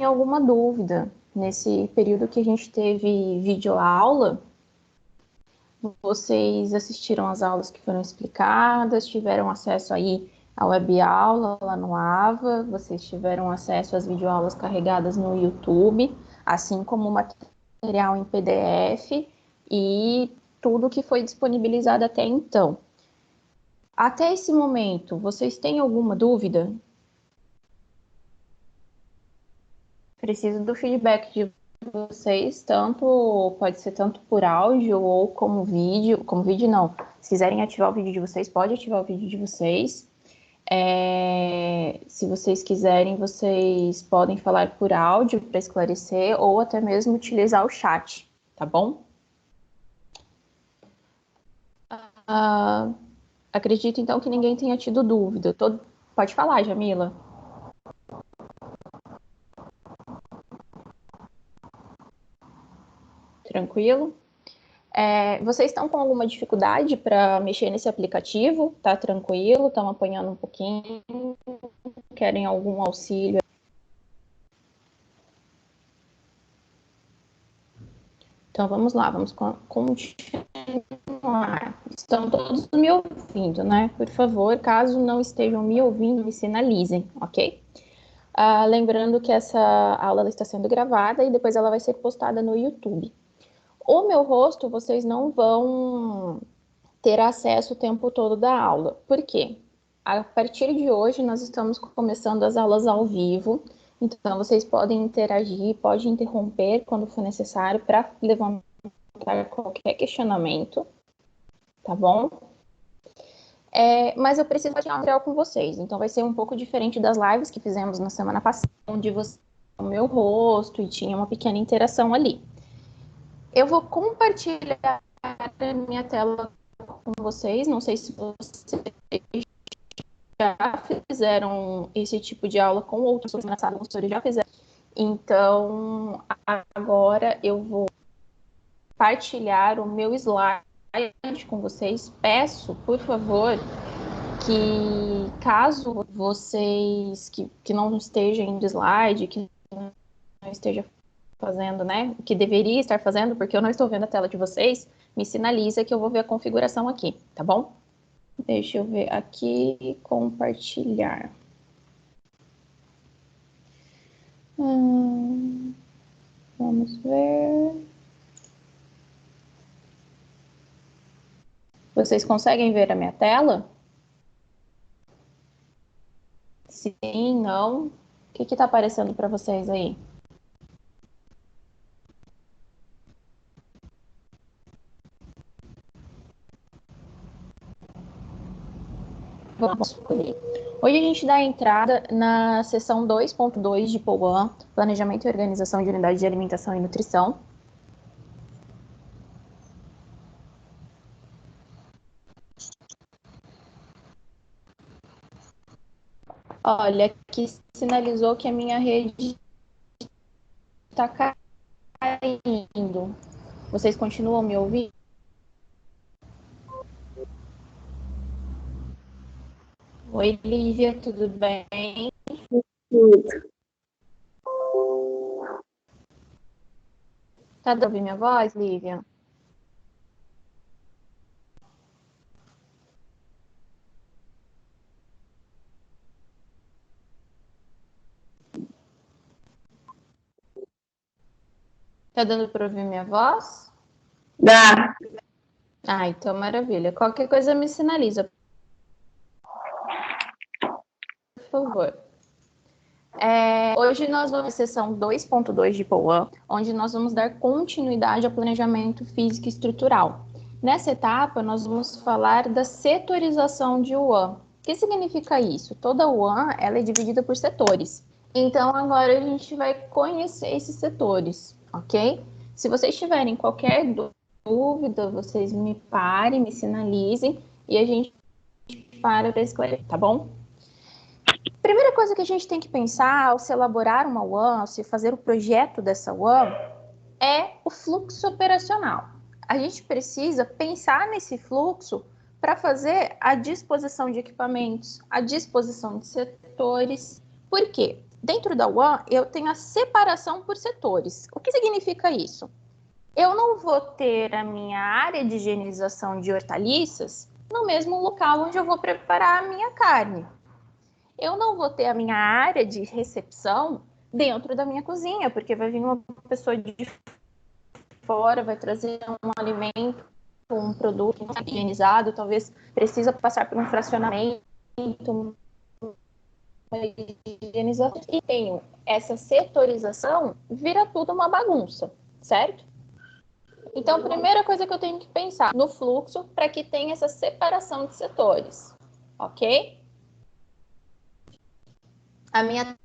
alguma dúvida nesse período que a gente teve videoaula. Vocês assistiram às aulas que foram explicadas, tiveram acesso aí à web-aula lá no AVA, vocês tiveram acesso às videoaulas carregadas no YouTube, assim como o material em PDF e tudo que foi disponibilizado até então. Até esse momento, vocês têm alguma dúvida? Preciso do feedback de vocês, pode ser tanto por áudio ou como vídeo não. Se quiserem ativar o vídeo de vocês, pode ativar o vídeo de vocês. Se vocês quiserem, vocês podem falar por áudio para esclarecer ou até mesmo utilizar o chat, tá bom? Acredito então que ninguém tenha tido dúvida. Pode falar, Jamila. Tranquilo? Vocês estão com alguma dificuldade para mexer nesse aplicativo? Tá tranquilo? Estão apanhando um pouquinho? Querem algum auxílio? Então vamos lá, vamos continuar. Estão todos me ouvindo, né? Por favor, caso não estejam me ouvindo, me sinalizem, ok? Lembrando que essa aula está sendo gravada e depois ela vai ser postada no YouTube. O meu rosto, vocês não vão ter acesso o tempo todo da aula. Por quê? A partir de hoje, nós estamos começando as aulas ao vivo, então vocês podem interagir, podem interromper quando for necessário para levantar qualquer questionamento, tá bom? Mas eu preciso compartilhar um material com vocês, então vai ser um pouco diferente das lives que fizemos na semana passada, onde você o meu rosto e tinha uma pequena interação ali. Eu vou compartilhar a minha tela com vocês, não sei se vocês já fizeram esse tipo de aula com outros professores, já fizeram. Então, agora eu vou partilhar o meu slide com vocês. Peço, por favor, que caso vocês que não estejam em slide, que não esteja fazendo, né, o que deveria estar fazendo, porque eu não estou vendo a tela de vocês, me sinaliza que eu vou ver a configuração aqui, tá bom? Deixa eu ver aqui, compartilhar. Vamos ver. Vocês conseguem ver a minha tela? Sim, não? O que está aparecendo para vocês aí? Vamos por aí. Hoje a gente dá entrada na seção 2.2 de POAM, Planejamento e Organização de Unidades de Alimentação e Nutrição. Olha, aqui sinalizou que a minha rede está caindo. Vocês continuam me ouvindo? Oi, Lívia, tudo bem? Tá dando ouvir minha voz, Lívia? Tá dando para ouvir minha voz? Dá. Então maravilha. Qualquer coisa me sinaliza, por favor. Hoje nós vamos à sessão 2.2 de POAM, onde nós vamos dar continuidade ao planejamento físico e estrutural. Nessa etapa, nós vamos falar da setorização de UAM. O que significa isso? Toda UAM ela é dividida por setores. Então, agora a gente vai conhecer esses setores, ok? Se vocês tiverem qualquer dúvida, vocês me parem, me sinalizem e a gente para esclarecer, tá bom? Primeira coisa que a gente tem que pensar ao se elaborar uma UAM, ao se fazer o projeto dessa UAM, é o fluxo operacional. A gente precisa pensar nesse fluxo para fazer a disposição de equipamentos, a disposição de setores. Por quê? dentro da UAN, eu tenho a separação por setores. O que significa isso? Eu não vou ter a minha área de higienização de hortaliças no mesmo local onde eu vou preparar a minha carne. Eu não vou ter a minha área de recepção dentro da minha cozinha, porque vai vir uma pessoa de fora, vai trazer um alimento, um produto higienizado, talvez precisa passar por um fracionamento, uma higienização. E tenho essa setorização, vira tudo uma bagunça, certo? Então, a primeira coisa que eu tenho que pensar no fluxo para que tenha essa separação de setores, ok? A minha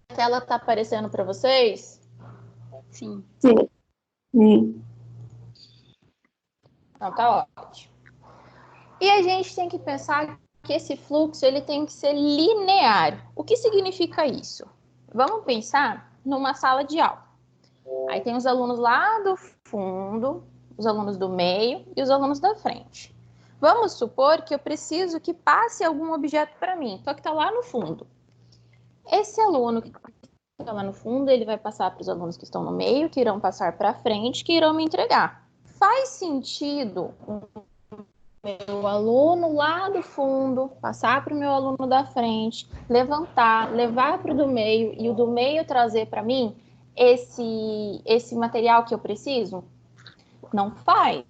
tela está aparecendo para vocês? Sim. Sim. Sim. Então, tá ótimo. E a gente tem que pensar que esse fluxo ele tem que ser linear. O que significa isso? Vamos pensar numa sala de aula. Aí tem os alunos lá do fundo, os alunos do meio e os alunos da frente. Vamos supor que eu preciso que passe algum objeto para mim, só que está lá no fundo. Esse aluno que está lá no fundo, ele vai passar para os alunos que estão no meio, que irão passar para frente, que irão me entregar. Faz sentido meu aluno lá do fundo passar para o meu aluno da frente, levantar, levar para o do meio e o do meio trazer para mim esse material que eu preciso? Não faz.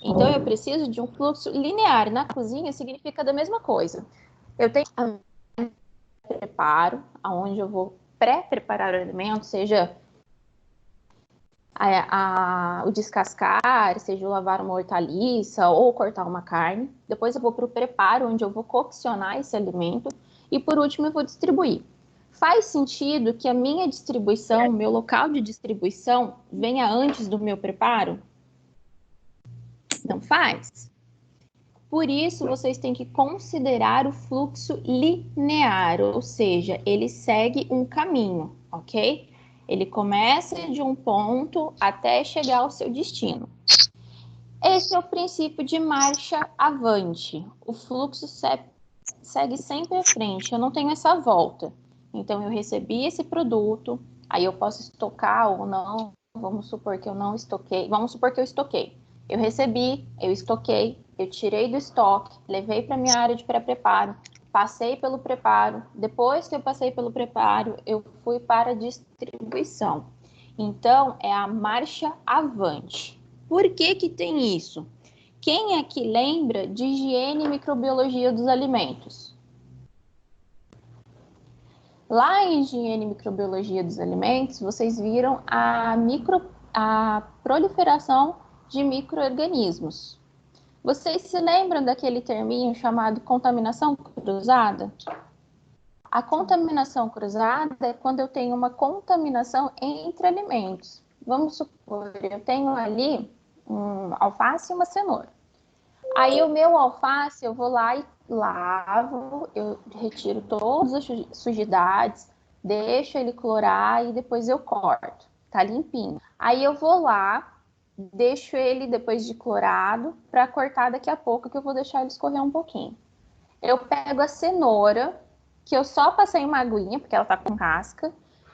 Então, eu preciso de um fluxo linear. Na cozinha, significa da mesma coisa. Eu tenho preparo, aonde eu vou pré-preparar o alimento, seja o descascar, seja o lavar uma hortaliça ou cortar uma carne. Depois eu vou para o preparo, onde eu vou coccionar esse alimento. E por último, eu vou distribuir. Faz sentido que a minha distribuição, meu local de distribuição, venha antes do meu preparo? Não faz. Por isso, vocês têm que considerar o fluxo linear, ou seja, ele segue um caminho, ok? Ele começa de um ponto até chegar ao seu destino. Esse é o princípio de marcha avante. O fluxo segue sempre à frente, eu não tenho essa volta. Então, eu recebi esse produto, aí eu posso estocar ou não, vamos supor que eu não estoquei, vamos supor que eu estoquei. Eu recebi, eu estoquei, eu tirei do estoque, levei para minha área de pré-preparo, passei pelo preparo. Depois que eu passei pelo preparo, eu fui para a distribuição. Então, é a marcha avante. Por que que tem isso? Quem aqui lembra de higiene e microbiologia dos alimentos? Lá em higiene e microbiologia dos alimentos, vocês viram a proliferação de micro-organismos. Vocês se lembram daquele terminho chamado contaminação cruzada? A contaminação cruzada é quando eu tenho uma contaminação entre alimentos. Vamos supor, eu tenho ali um alface e uma cenoura. Aí o meu alface, eu vou lá e lavo, eu retiro todas as sujidades, deixo ele clorar e depois eu corto. Tá limpinho. Aí eu vou lá, deixo ele depois de clorado para cortar daqui a pouco, que eu vou deixar ele escorrer um pouquinho. Eu pego a cenoura, que eu só passei uma aguinha, porque ela tá com casca,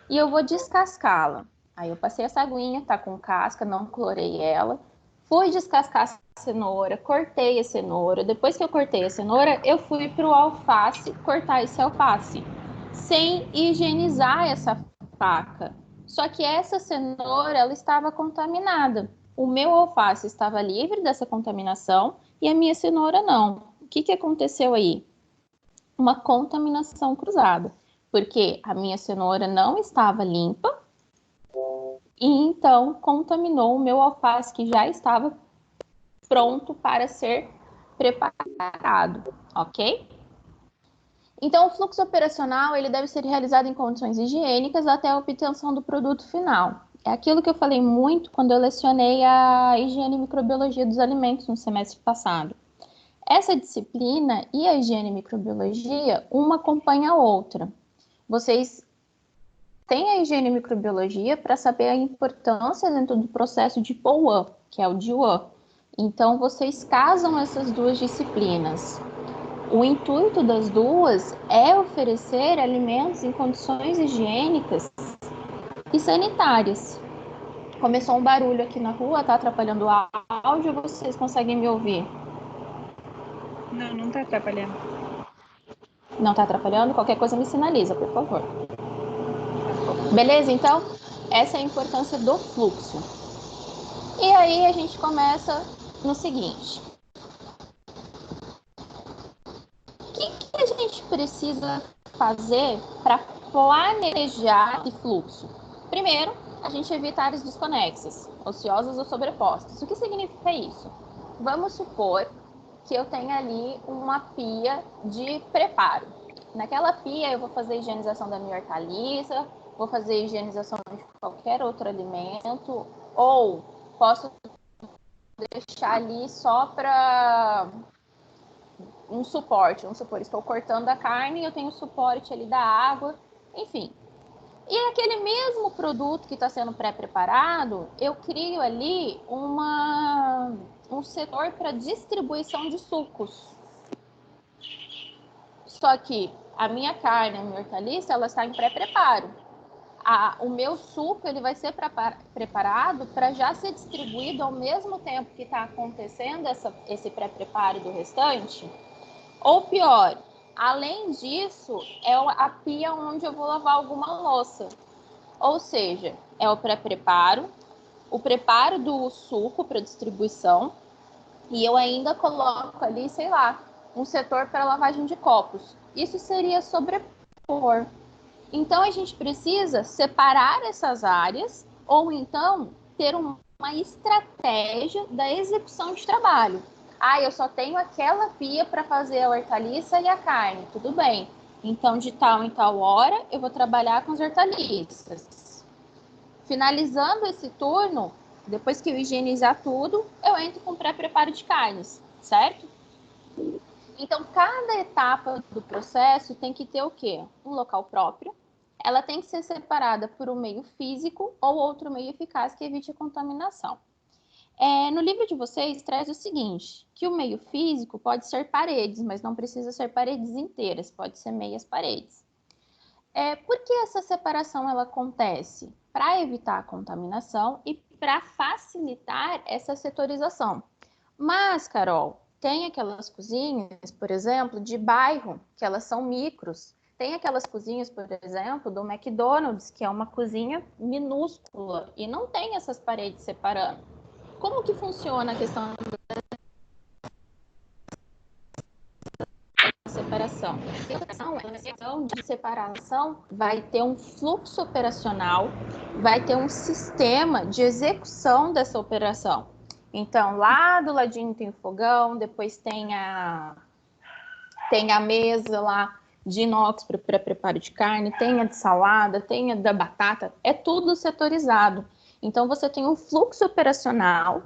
e eu vou descascá-la. Aí eu passei essa aguinha, tá com casca, não clorei ela. Fui descascar a cenoura, cortei a cenoura. Depois que eu cortei a cenoura, eu fui para o alface cortar esse alface, sem higienizar essa faca. Só que essa cenoura, ela estava contaminada. O meu alface estava livre dessa contaminação e a minha cenoura não. O que que aconteceu aí? Uma contaminação cruzada, porque a minha cenoura não estava limpa e então contaminou o meu alface que já estava pronto para ser preparado, ok? Então, o fluxo operacional ele deve ser realizado em condições higiênicas até a obtenção do produto final. É aquilo que eu falei muito quando eu lecionei a higiene e microbiologia dos alimentos no semestre passado. Essa disciplina e a higiene e microbiologia, uma acompanha a outra. Vocês têm a higiene e microbiologia para saber a importância dentro do processo de POAN, que é o DIUAN. Então, vocês casam essas duas disciplinas. O intuito das duas é oferecer alimentos em condições higiênicas e sanitárias. Começou um barulho aqui na rua, tá atrapalhando o áudio, vocês conseguem me ouvir? Não, não tá atrapalhando. Não tá atrapalhando? Qualquer coisa me sinaliza, por favor. Beleza? Então, essa é a importância do fluxo. E aí a gente começa no seguinte. O que a gente precisa fazer para planejar esse fluxo? Primeiro, a gente evita áreas desconexas, ociosas ou sobrepostas. O que significa isso? Vamos supor que eu tenha ali uma pia de preparo. Naquela pia eu vou fazer a higienização da minha hortaliça, vou fazer a higienização de qualquer outro alimento, ou posso deixar ali só para um suporte. Vamos supor, estou cortando a carne, eu tenho o suporte ali da água, enfim. E aquele mesmo produto que está sendo pré-preparado, eu crio ali um setor para distribuição de sucos. Só que a minha carne, a minha hortaliça, ela está em pré-preparo. O meu suco ele vai ser preparado para já ser distribuído ao mesmo tempo que está acontecendo esse pré-preparo do restante. Ou pior, além disso, é a pia onde eu vou lavar alguma louça. Ou seja, é o pré-preparo, o preparo do suco para distribuição, e eu ainda coloco ali, sei lá, um setor para lavagem de copos. Isso seria sobrepor. Então, a gente precisa separar essas áreas, ou então ter uma estratégia da execução de trabalho. Eu só tenho aquela pia para fazer a hortaliça e a carne. Tudo bem. Então, de tal em tal hora, eu vou trabalhar com as hortaliças. Finalizando esse turno, depois que eu higienizar tudo, eu entro com pré-preparo de carnes, certo? Então, cada etapa do processo tem que ter o quê? Um local próprio. Ela tem que ser separada por um meio físico ou outro meio eficaz que evite a contaminação. No livro de vocês traz o seguinte, que o meio físico pode ser paredes, mas não precisa ser paredes inteiras, pode ser meias paredes. Por que essa separação ela acontece? Para evitar a contaminação e para facilitar essa setorização. Mas, Carol, tem aquelas cozinhas, por exemplo, de bairro, que elas são micros. Tem aquelas cozinhas, por exemplo, do McDonald's, que é uma cozinha minúscula e não tem essas paredes separando. Como que funciona a questão da separação? A questão de separação vai ter um fluxo operacional, vai ter um sistema de execução dessa operação. Então, lá do ladinho tem o fogão, depois tem a mesa lá de inox para preparo de carne, tem a de salada, tem a da batata, é tudo setorizado. Então, você tem um fluxo operacional,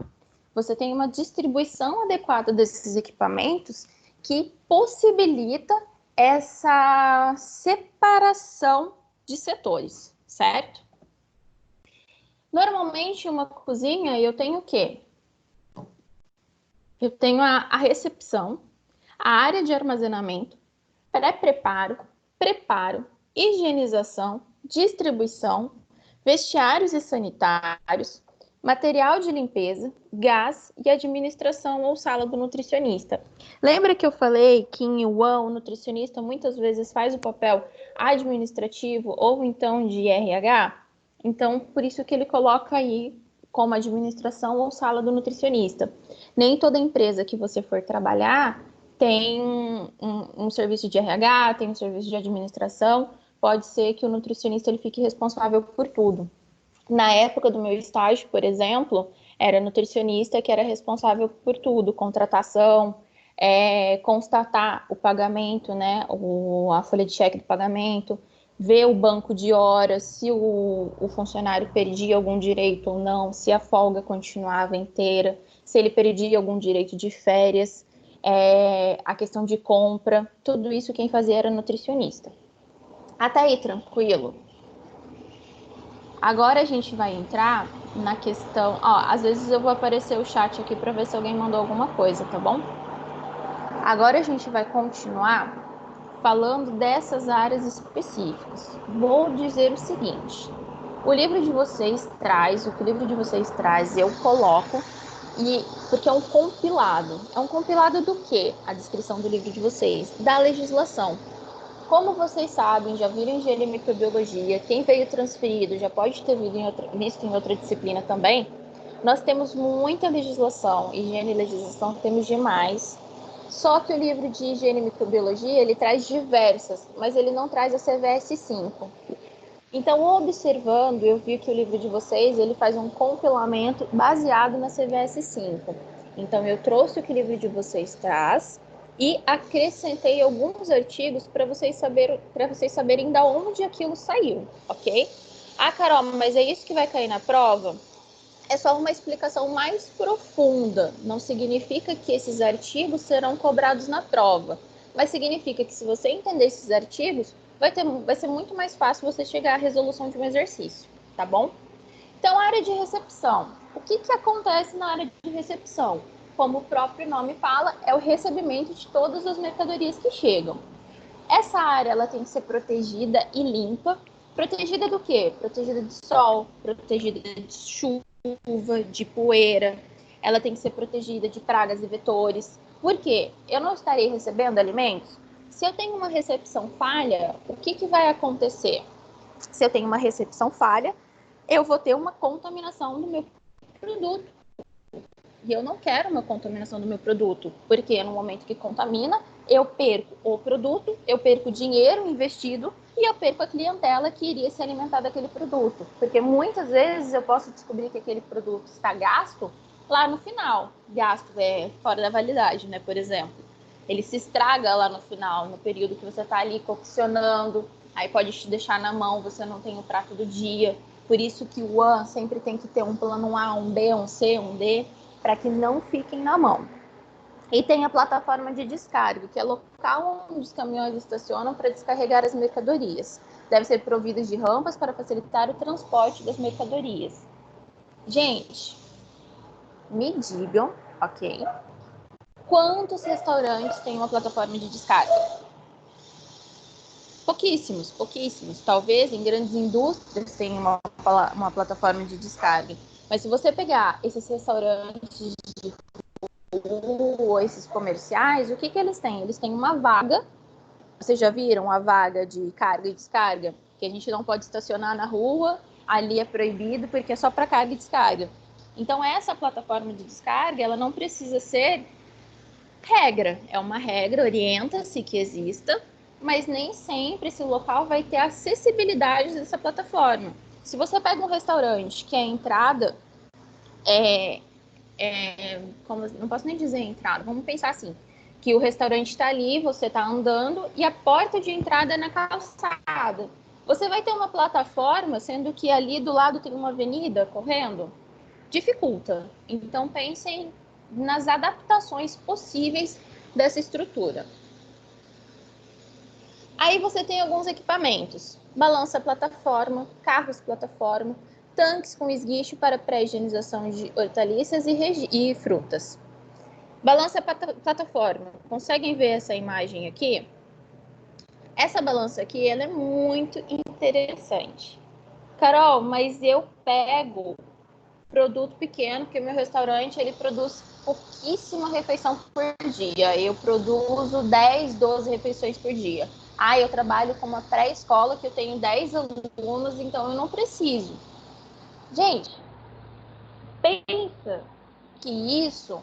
você tem uma distribuição adequada desses equipamentos que possibilita essa separação de setores, certo? Normalmente, uma cozinha, eu tenho o quê? Eu tenho a recepção, a área de armazenamento, pré-preparo, preparo, higienização, distribuição, vestiários e sanitários, material de limpeza, gás e administração ou sala do nutricionista. Lembra que eu falei que em UAN o nutricionista muitas vezes faz o papel administrativo ou então de RH? Então, por isso que ele coloca aí como administração ou sala do nutricionista. Nem toda empresa que você for trabalhar tem um serviço de RH, tem um serviço de administração, pode ser que o nutricionista ele fique responsável por tudo. Na época do meu estágio, por exemplo, era nutricionista que era responsável por tudo, contratação, constatar o pagamento, né, a folha de cheque do pagamento, ver o banco de horas, se o funcionário perdia algum direito ou não, se a folga continuava inteira, se ele perdia algum direito de férias, a questão de compra, tudo isso quem fazia era nutricionista. Até aí, tranquilo? Agora a gente vai entrar na questão... às vezes eu vou aparecer o chat aqui para ver se alguém mandou alguma coisa, tá bom? Agora a gente vai continuar falando dessas áreas específicas. Vou dizer o seguinte: o livro de vocês traz, o que o livro de vocês traz, eu coloco, porque é um compilado. É um compilado do quê? A descrição do livro de vocês? Da legislação. Como vocês sabem, já viram engenharia e microbiologia, quem veio transferido já pode ter visto em outra disciplina também. Nós temos muita legislação, higiene e legislação temos demais. Só que o livro de higiene e microbiologia, ele traz diversas, mas ele não traz a CVS 5. Então, observando, eu vi que o livro de vocês, ele faz um compilamento baseado na CVS 5. Então, eu trouxe o que o livro de vocês traz e acrescentei alguns artigos para vocês saberem de onde aquilo saiu, ok? Ah, Carol, mas é isso que vai cair na prova? É só uma explicação mais profunda. Não significa que esses artigos serão cobrados na prova, mas significa que se você entender esses artigos, vai ser muito mais fácil você chegar à resolução de um exercício, tá bom? Então, área de recepção. O que acontece na área de recepção? Como o próprio nome fala, é o recebimento de todas as mercadorias que chegam. Essa área ela tem que ser protegida e limpa. Protegida do quê? Protegida de sol, protegida de chuva, de poeira. Ela tem que ser protegida de pragas e vetores. Por quê? Eu não estarei recebendo alimentos? Se eu tenho uma recepção falha, o que vai acontecer? Se eu tenho uma recepção falha, eu vou ter uma contaminação do meu produto. E eu não quero uma contaminação do meu produto, porque no momento que contamina, eu perco o produto, eu perco o dinheiro investido e eu perco a clientela que iria se alimentar daquele produto. Porque muitas vezes eu posso descobrir que aquele produto está gasto lá no final. Gasto é fora da validade, né? Por exemplo. Ele se estraga lá no final, no período que você está ali coccionando, aí pode te deixar na mão, você não tem o prato do dia. Por isso que o AN sempre tem que ter um plano A, um B, um C, um D, para que não fiquem na mão. E tem a plataforma de descarga, que é local onde os caminhões estacionam para descarregar as mercadorias. Deve ser providas de rampas para facilitar o transporte das mercadorias. Gente, me digam, ok? Quantos restaurantes têm uma plataforma de descarga? Pouquíssimos, pouquíssimos. Talvez em grandes indústrias tenham uma plataforma de descarga. Mas se você pegar esses restaurantes de rua, esses comerciais, o que eles têm? Eles têm uma vaga. Vocês já viram a vaga de carga e descarga? Que a gente não pode estacionar na rua, ali é proibido porque é só para carga e descarga. Então, essa plataforma de descarga, ela não precisa ser regra. É uma regra, orienta-se que exista, mas nem sempre esse local vai ter acessibilidade dessa plataforma. Se você pega um restaurante que a entrada não posso nem dizer entrada, vamos pensar assim, que o restaurante está ali, você está andando e a porta de entrada é na calçada. Você vai ter uma plataforma, sendo que ali do lado tem uma avenida correndo? Dificulta. Então pensem nas adaptações possíveis dessa estrutura. Aí você tem alguns equipamentos: balança plataforma, carros plataforma, tanques com esguicho para pré-higienização de hortaliças e frutas. Balança plataforma. Conseguem ver essa imagem aqui? Essa balança aqui, ela é muito interessante. Carol, mas eu pego produto pequeno, porque o meu restaurante ele produz pouquíssima refeição por dia. Eu produzo 10, 12 refeições por dia. Eu trabalho com uma pré-escola que eu tenho 10 alunos, então eu não preciso. Gente, pensa que isso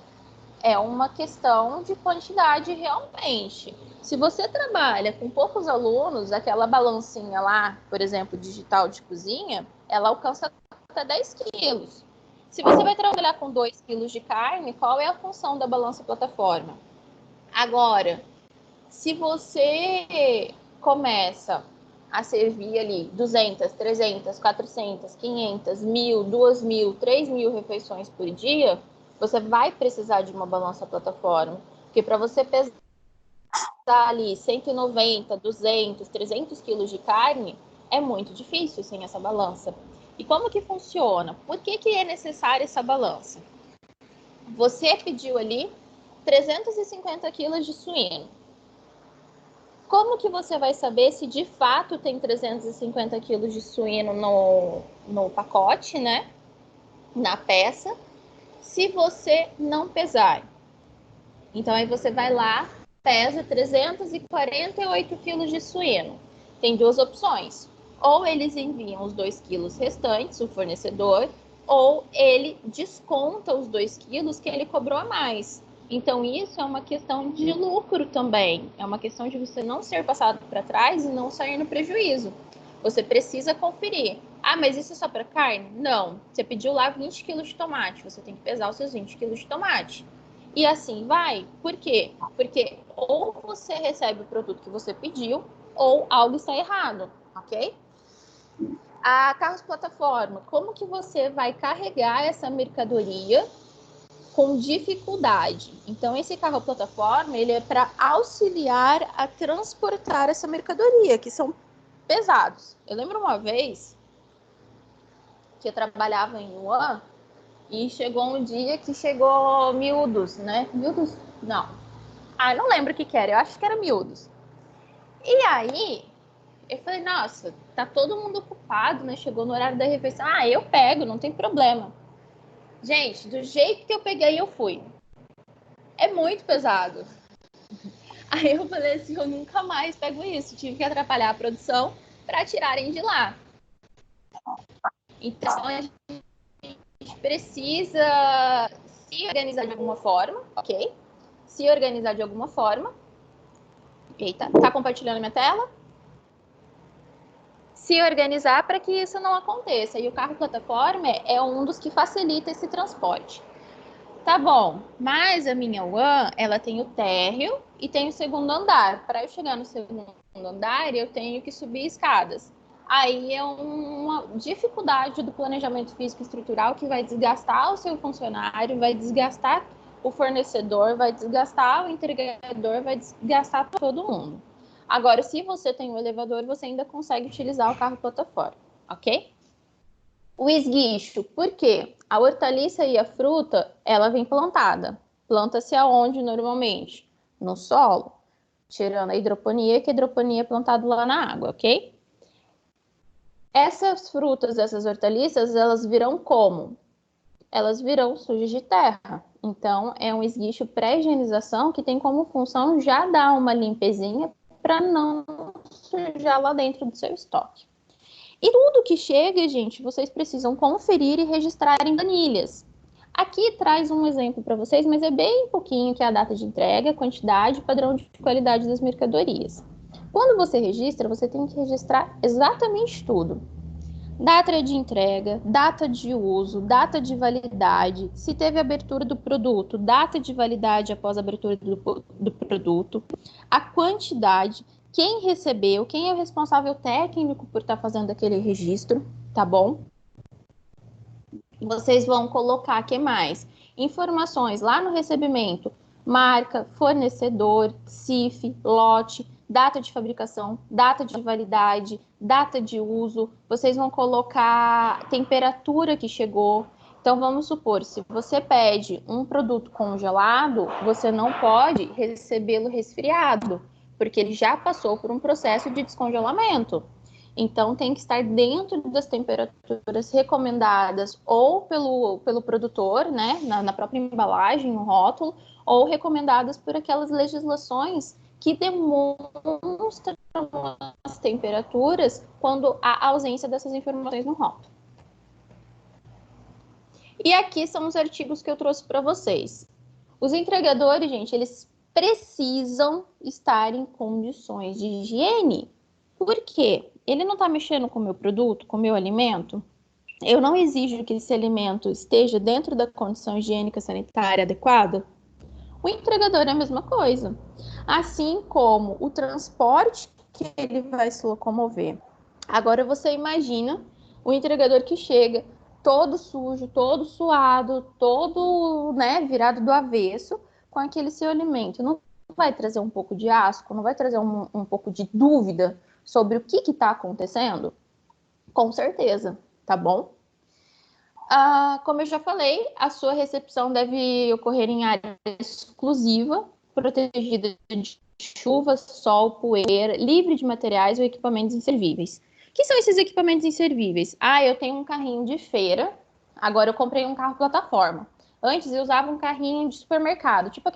é uma questão de quantidade realmente. Se você trabalha com poucos alunos, aquela balancinha lá, por exemplo, digital de cozinha, ela alcança até 10 quilos. Se você vai trabalhar com 2 quilos de carne, qual é a função da balança plataforma? Agora, se você começa a servir ali 200, 300, 400, 500, 1.000, 2.000, 3.000 refeições por dia, você vai precisar de uma balança plataforma. Porque para você pesar ali 190, 200, 300 quilos de carne, é muito difícil sem essa balança. E como que funciona? Por que é necessária essa balança? Você pediu ali 350 quilos de suíno. Como que você vai saber se de fato tem 350 quilos de suíno no pacote, né? Na peça, se você não pesar. Então, aí você vai lá, pesa 348 quilos de suíno. Tem duas opções. Ou eles enviam os 2 quilos restantes, o fornecedor, ou ele desconta os 2 quilos que ele cobrou a mais. Então, isso é uma questão de lucro também. É uma questão de você não ser passado para trás e não sair no prejuízo. Você precisa conferir. Ah, mas isso é só para carne? Não. Você pediu lá 20 quilos de tomate. Você tem que pesar os seus 20 quilos de tomate. E assim vai. Por quê? Porque ou você recebe o produto que você pediu, ou algo está errado, ok? A carros plataforma, como que você vai carregar essa mercadoria com dificuldade? Então, esse carro plataforma, ele é para auxiliar a transportar essa mercadoria, que são pesados. Eu lembro uma vez que eu trabalhava em Wuhan e chegou um dia que chegou miúdos, né? Miúdos? Não. Ah, não lembro o que era, eu acho que era miúdos. E aí, eu falei, nossa, tá todo mundo ocupado, né? Chegou no horário da refeição. Ah, eu pego, não tem problema. Gente, do jeito que eu peguei, eu fui. É muito pesado. Aí eu falei assim, eu nunca mais pego isso. Tive que atrapalhar a produção para tirarem de lá. Então, a gente precisa se organizar de alguma forma, ok? Se organizar de alguma forma. Eita, tá compartilhando minha tela? Se organizar para que isso não aconteça. E o carro plataforma é um dos que facilita esse transporte. Tá bom, mas a minha One, ela tem o térreo e tem o segundo andar. Para eu chegar no segundo andar, eu tenho que subir escadas. Aí é uma dificuldade do planejamento físico e estrutural que vai desgastar o seu funcionário, vai desgastar o fornecedor, vai desgastar o entregador, vai desgastar todo mundo. Agora, se você tem um elevador, você ainda consegue utilizar o carro plataforma, ok? O esguicho, por quê? A hortaliça e a fruta, ela vem plantada. Planta-se aonde normalmente? No solo, tirando a hidroponia, que a hidroponia é plantada lá na água, ok? Essas frutas, essas hortaliças, elas virão como? Elas virão sujas de terra. Então, é um esguicho pré-higienização que tem como função já dar uma limpezinha para não sujar lá dentro do seu estoque. E tudo que chega, gente, vocês precisam conferir e registrar em planilhas. Aqui traz um exemplo para vocês, mas é bem pouquinho, que é a data de entrega, quantidade e padrão de qualidade das mercadorias. Quando você registra, você tem que registrar exatamente tudo. Data de entrega, data de uso, data de validade, se teve abertura do produto, data de validade após a abertura do produto, a quantidade, quem recebeu, quem é o responsável técnico por estar fazendo aquele registro, tá bom? Vocês vão colocar, o que mais? Informações lá no recebimento, marca, fornecedor, CIF, lote, data de fabricação, data de validade, data de uso. Vocês vão colocar temperatura que chegou. Então, vamos supor, se você pede um produto congelado, você não pode recebê-lo resfriado, porque ele já passou por um processo de descongelamento. Então, tem que estar dentro das temperaturas recomendadas ou pelo produtor, né, na própria embalagem, no rótulo, ou recomendadas por aquelas legislações que demonstram as temperaturas quando há ausência dessas informações no rótulo. E aqui são os artigos que eu trouxe para vocês. Os entregadores, gente, eles precisam estar em condições de higiene. Por quê? Ele não está mexendo com o meu produto, com o meu alimento? Eu não exijo que esse alimento esteja dentro da condição higiênica sanitária adequada? O entregador é a mesma coisa. Assim como o transporte que ele vai se locomover. Agora você imagina o entregador que chega todo sujo, todo suado, todo, né, virado do avesso com aquele seu alimento. Não vai trazer um pouco de asco? Não vai trazer um pouco de dúvida sobre o que está acontecendo? Com certeza, tá bom? Como eu já falei, a sua recepção deve ocorrer em área exclusiva, protegida de chuva, sol, poeira, livre de materiais ou equipamentos inservíveis. O que são esses equipamentos inservíveis? Eu tenho um carrinho de feira, agora eu comprei um carro plataforma. Antes eu usava um carrinho de supermercado, tipo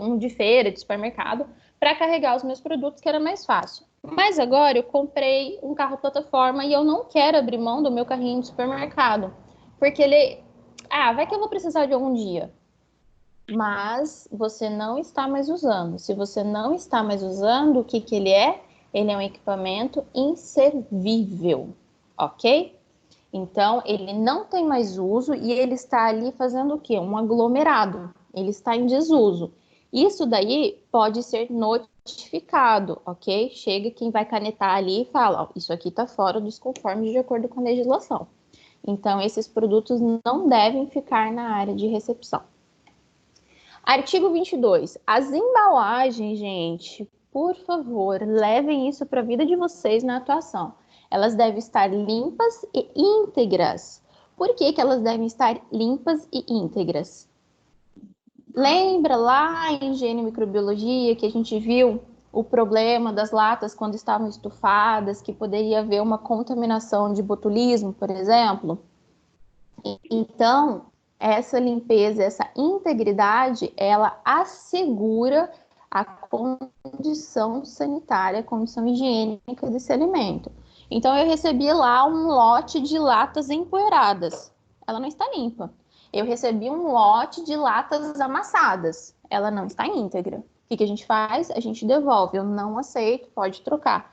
um de feira, de supermercado, para carregar os meus produtos, que era mais fácil. Mas agora eu comprei um carro plataforma e eu não quero abrir mão do meu carrinho de supermercado. Porque ele. Vai que eu vou precisar de algum dia. Mas você não está mais usando. Se você não está mais usando, o que ele é? Ele é um equipamento inservível, ok? Então, ele não tem mais uso e ele está ali fazendo o quê? Um aglomerado. Ele está em desuso. Isso daí pode ser notificado, ok? Chega quem vai canetar ali e fala, isso aqui está fora dos conformes de acordo com a legislação. Então, esses produtos não devem ficar na área de recepção. Artigo 22. As embalagens, gente, por favor, levem isso para a vida de vocês na atuação. Elas devem estar limpas e íntegras. Por que elas devem estar limpas e íntegras? Lembra lá em higiene e microbiologia que a gente viu o problema das latas quando estavam estufadas, que poderia haver uma contaminação de botulismo, por exemplo? Então, essa limpeza, essa integridade, ela assegura a condição sanitária, a condição higiênica desse alimento. Então, eu recebi lá um lote de latas empoeiradas. Ela não está limpa. Eu recebi um lote de latas amassadas. Ela não está íntegra. O que a gente faz? A gente devolve. Eu não aceito, pode trocar.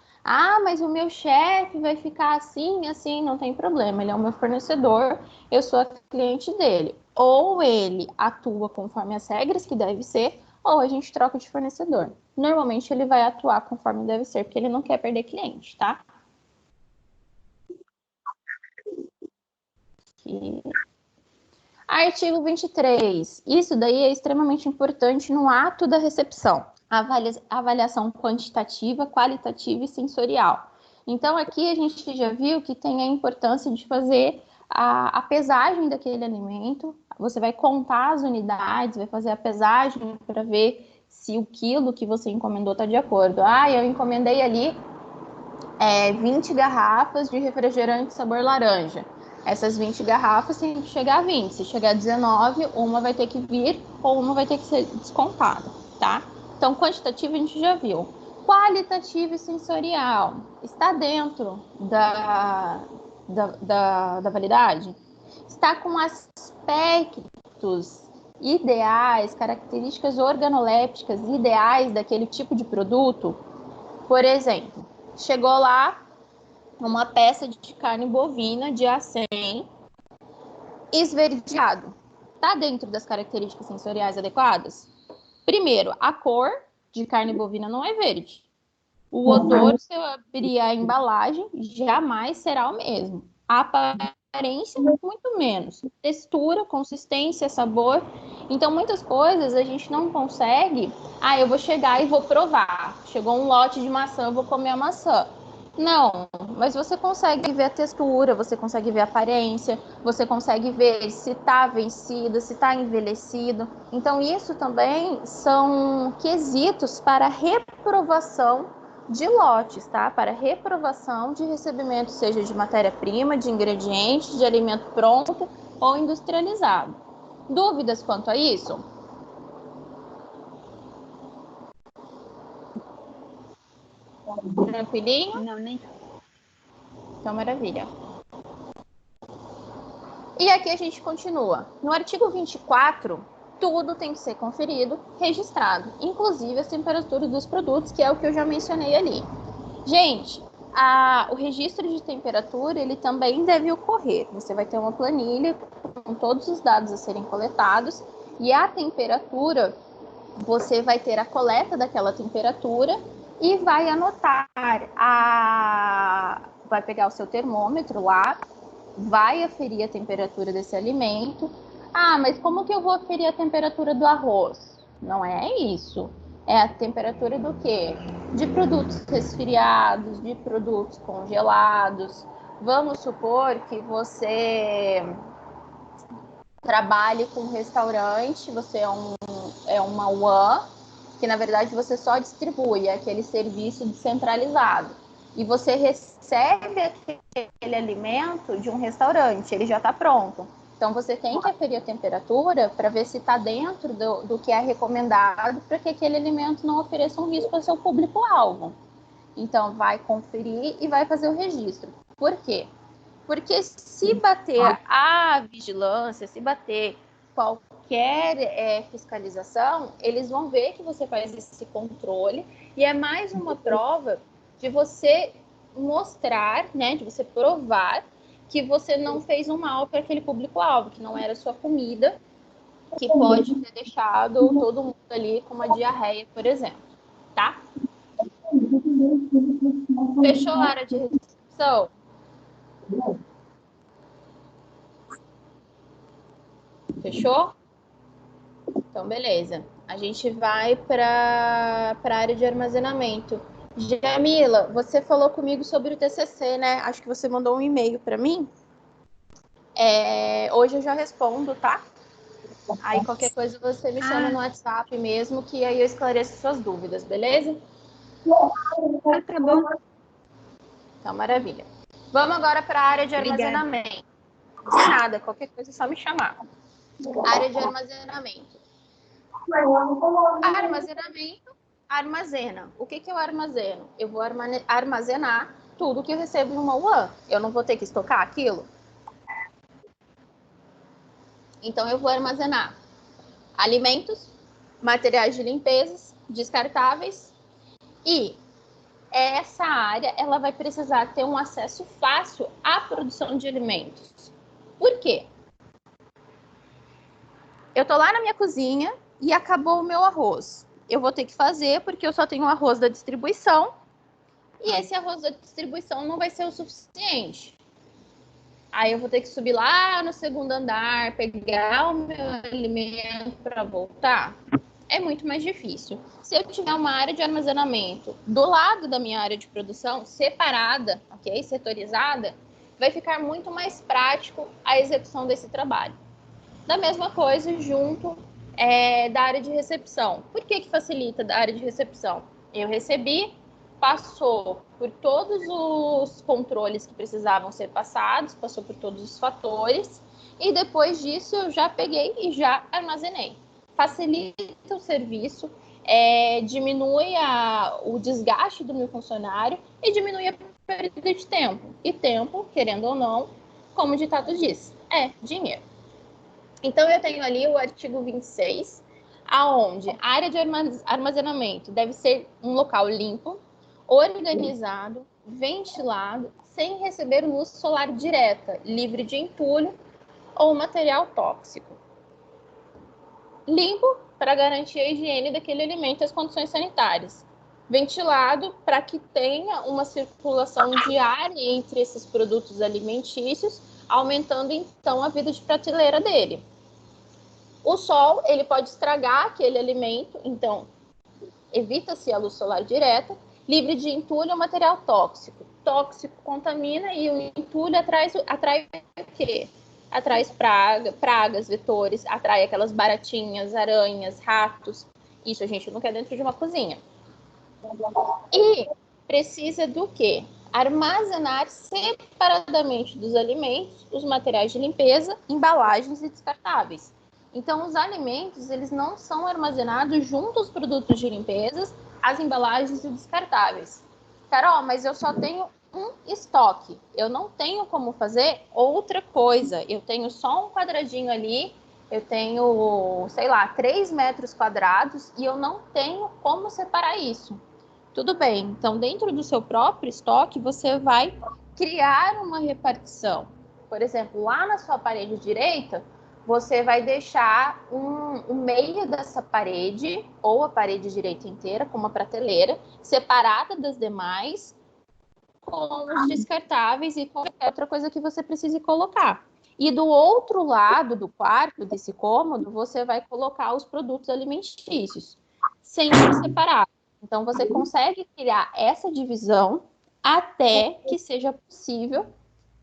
Mas o meu chefe vai ficar assim, assim, não tem problema. Ele é o meu fornecedor, eu sou a cliente dele. Ou ele atua conforme as regras que deve ser, ou a gente troca de fornecedor. Normalmente ele vai atuar conforme deve ser, porque ele não quer perder cliente, tá? Aqui. Artigo 23. Isso daí é extremamente importante no ato da recepção. Avaliação quantitativa, qualitativa e sensorial. Então, aqui a gente já viu que tem a importância de fazer a pesagem daquele alimento. Você vai contar as unidades, vai fazer a pesagem para ver se o quilo que você encomendou está de acordo. Eu encomendei ali 20 garrafas de refrigerante sabor laranja. Essas 20 garrafas tem que chegar a 20. Se chegar a 19, uma vai ter que vir ou uma vai ter que ser descontada, tá? Então, quantitativo a gente já viu. Qualitativo e sensorial. Está dentro da validade? Está com aspectos ideais, características organolépticas ideais daquele tipo de produto? Por exemplo, chegou lá uma peça de carne bovina de A100 esverdeado. Está dentro das características sensoriais adequadas? Primeiro, a cor de carne bovina não é verde. O odor, se eu abrir a embalagem, jamais será o mesmo. A aparência, muito menos. Textura, consistência, sabor. Então, muitas coisas a gente não consegue. Eu vou chegar e vou provar. Chegou um lote de maçã, eu vou comer a maçã. Não, mas você consegue ver a textura, você consegue ver a aparência, você consegue ver se está vencido, se está envelhecido. Então, isso também são quesitos para reprovação de lotes, tá? Para reprovação de recebimento, seja de matéria-prima, de ingrediente, de alimento pronto ou industrializado. Dúvidas quanto a isso? Tranquilinho? Não, nem. Então, maravilha. E aqui a gente continua. No artigo 24, tudo tem que ser conferido, registrado, inclusive as temperaturas dos produtos, que é o que eu já mencionei ali. Gente, o registro de temperatura, ele também deve ocorrer. Você vai ter uma planilha com todos os dados a serem coletados e a temperatura, você vai ter a coleta daquela temperatura e vai anotar, vai pegar o seu termômetro lá, vai aferir a temperatura desse alimento. Mas como que eu vou aferir a temperatura do arroz? Não é isso. É a temperatura do quê? De produtos resfriados, de produtos congelados. Vamos supor que você trabalhe com um restaurante, você é uma UAN, que na verdade você só distribui aquele serviço descentralizado. E você recebe aquele alimento de um restaurante, ele já está pronto. Então você tem que aferir a temperatura para ver se está dentro do que é recomendado para que aquele alimento não ofereça um risco ao seu público-alvo. Então vai conferir e vai fazer o registro. Por quê? Porque se bater a vigilância, se bater qualquer fiscalização, eles vão ver que você faz esse controle e é mais uma prova de você mostrar, né, de você provar que você não fez um mal para aquele público-alvo, que não era sua comida, que pode ter deixado todo mundo ali com uma diarreia, por exemplo, tá? Fechou a área de recepção? Fechou? Então, beleza. A gente vai para a área de armazenamento. Jamila, você falou comigo sobre o TCC, né? Acho que você mandou um e-mail para mim. Hoje eu já respondo, tá? Aí qualquer coisa você me chama no WhatsApp mesmo, que aí eu esclareço suas dúvidas, beleza? Tá bom. Então, maravilha. Vamos agora para a área de armazenamento. De nada, qualquer coisa é só me chamar. Área de armazenamento. Armazenamento, armazena. O que eu armazeno? Eu vou armazenar tudo que eu recebo em uma UAN. Eu não vou ter que estocar aquilo? Então, eu vou armazenar alimentos, materiais de limpeza, descartáveis e essa área ela vai precisar ter um acesso fácil à produção de alimentos. Por quê? Eu tô lá na minha cozinha e acabou o meu arroz. Eu vou ter que fazer porque eu só tenho o arroz da distribuição e esse arroz da distribuição não vai ser o suficiente. Aí eu vou ter que subir lá no segundo andar, pegar o meu alimento para voltar. É muito mais difícil. Se eu tiver uma área de armazenamento do lado da minha área de produção, separada, ok? Setorizada, vai ficar muito mais prático a execução desse trabalho. Da mesma coisa junto da área de recepção. Por que facilita da área de recepção? Eu recebi, passou por todos os controles que precisavam ser passados, passou por todos os fatores, e depois disso eu já peguei e já armazenei. Facilita o serviço, diminui o desgaste do meu funcionário e diminui a perda de tempo. E tempo, querendo ou não, como o ditado diz, é dinheiro. Então, eu tenho ali o artigo 26, aonde a área de armazenamento deve ser um local limpo, organizado, ventilado, sem receber luz solar direta, livre de entulho ou material tóxico. Limpo, para garantir a higiene daquele alimento e as condições sanitárias. Ventilado, para que tenha uma circulação diária entre esses produtos alimentícios, aumentando, então, a vida de prateleira dele. O sol, ele pode estragar aquele alimento, então, evita-se a luz solar direta, livre de entulho ou material tóxico. Tóxico contamina e o entulho atrai o quê? Atrai pragas, vetores, atrai aquelas baratinhas, aranhas, ratos. Isso a gente não quer dentro de uma cozinha. E precisa do quê? Armazenar separadamente dos alimentos os materiais de limpeza, embalagens e descartáveis. Então, os alimentos, eles não são armazenados junto aos produtos de limpeza, as embalagens e descartáveis. Carol, mas eu só tenho um estoque. Eu não tenho como fazer outra coisa. Eu tenho só um quadradinho ali, eu tenho, 3 metros quadrados e eu não tenho como separar isso. Tudo bem, então dentro do seu próprio estoque, você vai criar uma repartição. Por exemplo, lá na sua parede direita, você vai deixar um meio dessa parede, ou a parede direita inteira, com uma prateleira, separada das demais, com os descartáveis e qualquer outra coisa que você precise colocar. E do outro lado do quarto, desse cômodo, você vai colocar os produtos alimentícios, sempre separados. Então, você consegue criar essa divisão até que seja possível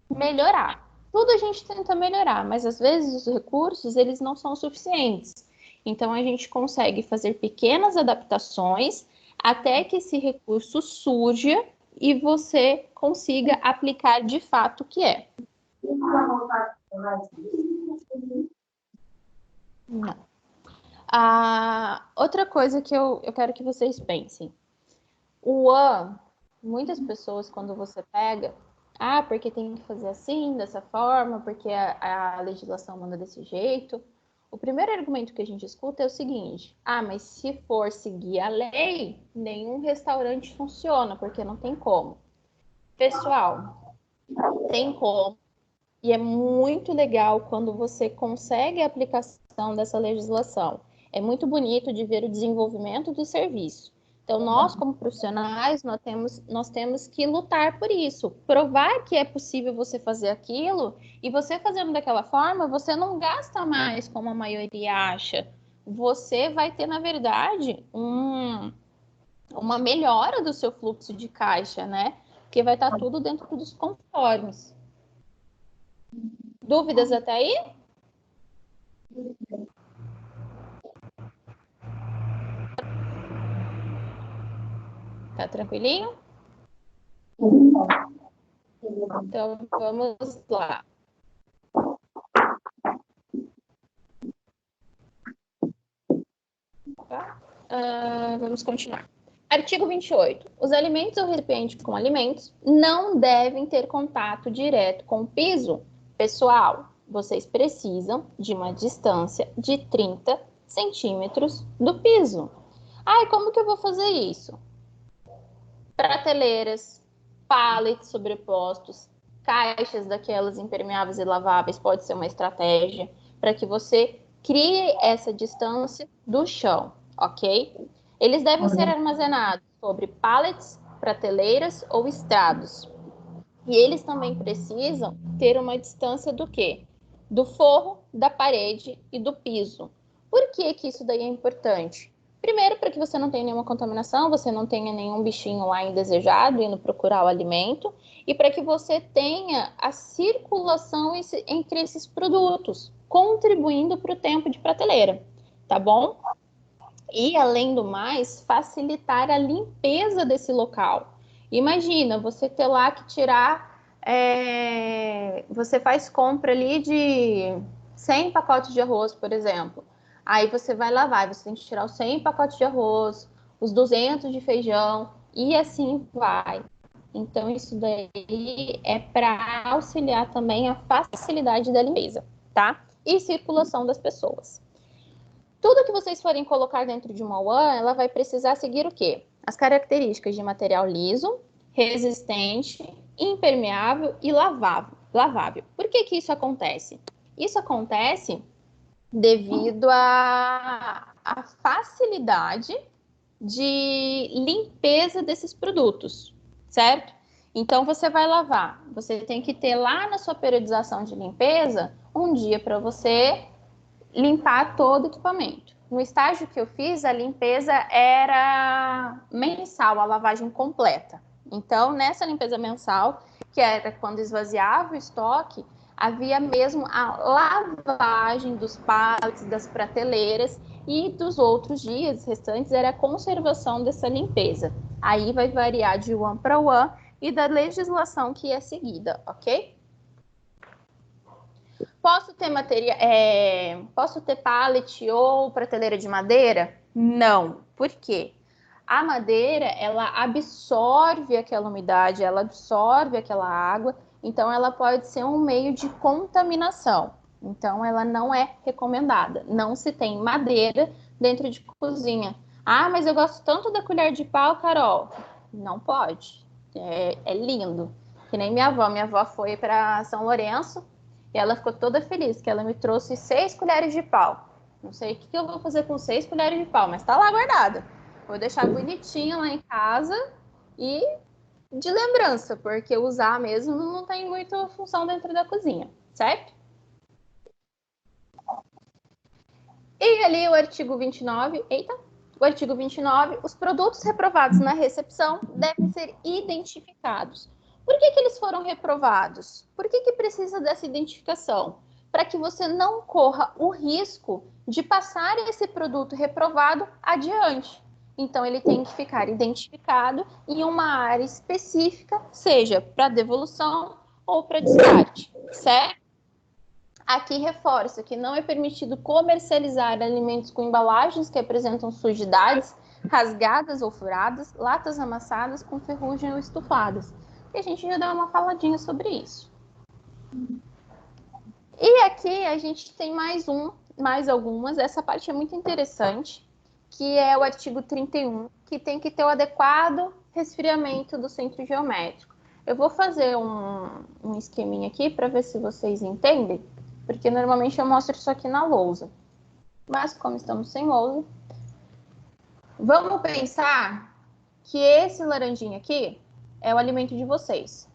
melhorar. tudo a gente tenta melhorar, mas às vezes os recursos, eles não são suficientes. Então, a gente consegue fazer pequenas adaptações até que esse recurso surja e você consiga aplicar de fato o que é. Não. Outra coisa que eu quero que vocês pensem. O muitas pessoas, quando você pega, porque tem que fazer assim, dessa forma, porque a legislação manda desse jeito. O primeiro argumento que a gente escuta é o seguinte: mas se for seguir a lei, nenhum restaurante funciona, porque não tem como. Pessoal, tem como. E é muito legal quando você consegue a aplicação dessa legislação. É muito bonito de ver o desenvolvimento do serviço. Então, nós, como profissionais, nós temos que lutar por isso. Provar que é possível você fazer aquilo, e você fazendo daquela forma, você não gasta mais, como a maioria acha. Você vai ter, na verdade, uma melhora do seu fluxo de caixa, né? Porque vai estar tudo dentro dos conformes. Dúvidas até aí? Tá tranquilinho? Então, vamos lá. Tá? Vamos continuar. Artigo 28. Os alimentos ou recipientes com alimentos não devem ter contato direto com o piso. Pessoal, vocês precisam de uma distância de 30 centímetros do piso. Como que eu vou fazer isso? Prateleiras, pallets sobrepostos, caixas daquelas impermeáveis e laváveis pode ser uma estratégia para que você crie essa distância do chão, ok? Eles devem ser armazenados sobre pallets, prateleiras ou estrados. E eles também precisam ter uma distância do quê? Do forro, da parede e do piso. Por que que isso daí é importante? Primeiro, para que você não tenha nenhuma contaminação, você não tenha nenhum bichinho lá indesejado indo procurar o alimento, e para que você tenha a circulação entre esses produtos, contribuindo para o tempo de prateleira, tá bom? E, além do mais, facilitar a limpeza desse local. Imagina, você ter lá que tirar... você faz compra ali de 100 pacotes de arroz, por exemplo. Aí você vai lavar, você tem que tirar os 100 pacotes de arroz, os 200 de feijão, e assim vai. Então, isso daí é para auxiliar também a facilidade da limpeza, tá? E circulação das pessoas. Tudo que vocês forem colocar dentro de uma WAN, ela vai precisar seguir o quê? As características de material liso, resistente, impermeável e lavável. Por que que isso acontece? Isso acontece devido à facilidade de limpeza desses produtos, certo? Então, você vai lavar. Você tem que ter lá na sua periodização de limpeza um dia para você limpar todo o equipamento. No estágio que eu fiz, a limpeza era mensal, a lavagem completa. Então, nessa limpeza mensal, que era quando esvaziava o estoque, havia mesmo a lavagem dos pallets, das prateleiras, e dos outros dias restantes era a conservação dessa limpeza. Aí vai variar de one para one e da legislação que é seguida, ok? Posso ter pallet ou prateleira de madeira? Não. Por quê? A madeira, ela absorve aquela umidade, ela absorve aquela água, então ela pode ser um meio de contaminação. Então, ela não é recomendada. Não se tem madeira dentro de cozinha. Mas eu gosto tanto da colher de pau, Carol. Não pode. É lindo. Que nem minha avó. Minha avó foi para São Lourenço e ela ficou toda feliz, que ela me trouxe 6 colheres de pau. Não sei o que eu vou fazer com 6 colheres de pau, mas tá lá guardada. Vou deixar bonitinho lá em casa e de lembrança, porque usar mesmo não tem muita função dentro da cozinha, certo? E ali o artigo 29, o artigo 29, os produtos reprovados na recepção devem ser identificados. Por que eles foram reprovados? Por que precisa dessa identificação? Para que você não corra o risco de passar esse produto reprovado adiante. Então, ele tem que ficar identificado em uma área específica, seja para devolução ou para descarte, certo? Aqui reforça que não é permitido comercializar alimentos com embalagens que apresentam sujidades, rasgadas ou furadas, latas amassadas com ferrugem ou estufadas. E a gente já deu uma faladinha sobre isso. E aqui a gente tem mais algumas. Essa parte é muito interessante, que é o artigo 31, que tem que ter o adequado resfriamento do centro geométrico. Eu vou fazer um esqueminha aqui para ver se vocês entendem, porque normalmente eu mostro isso aqui na lousa. Mas como estamos sem lousa, vamos pensar que esse laranjinha aqui é o alimento de vocês.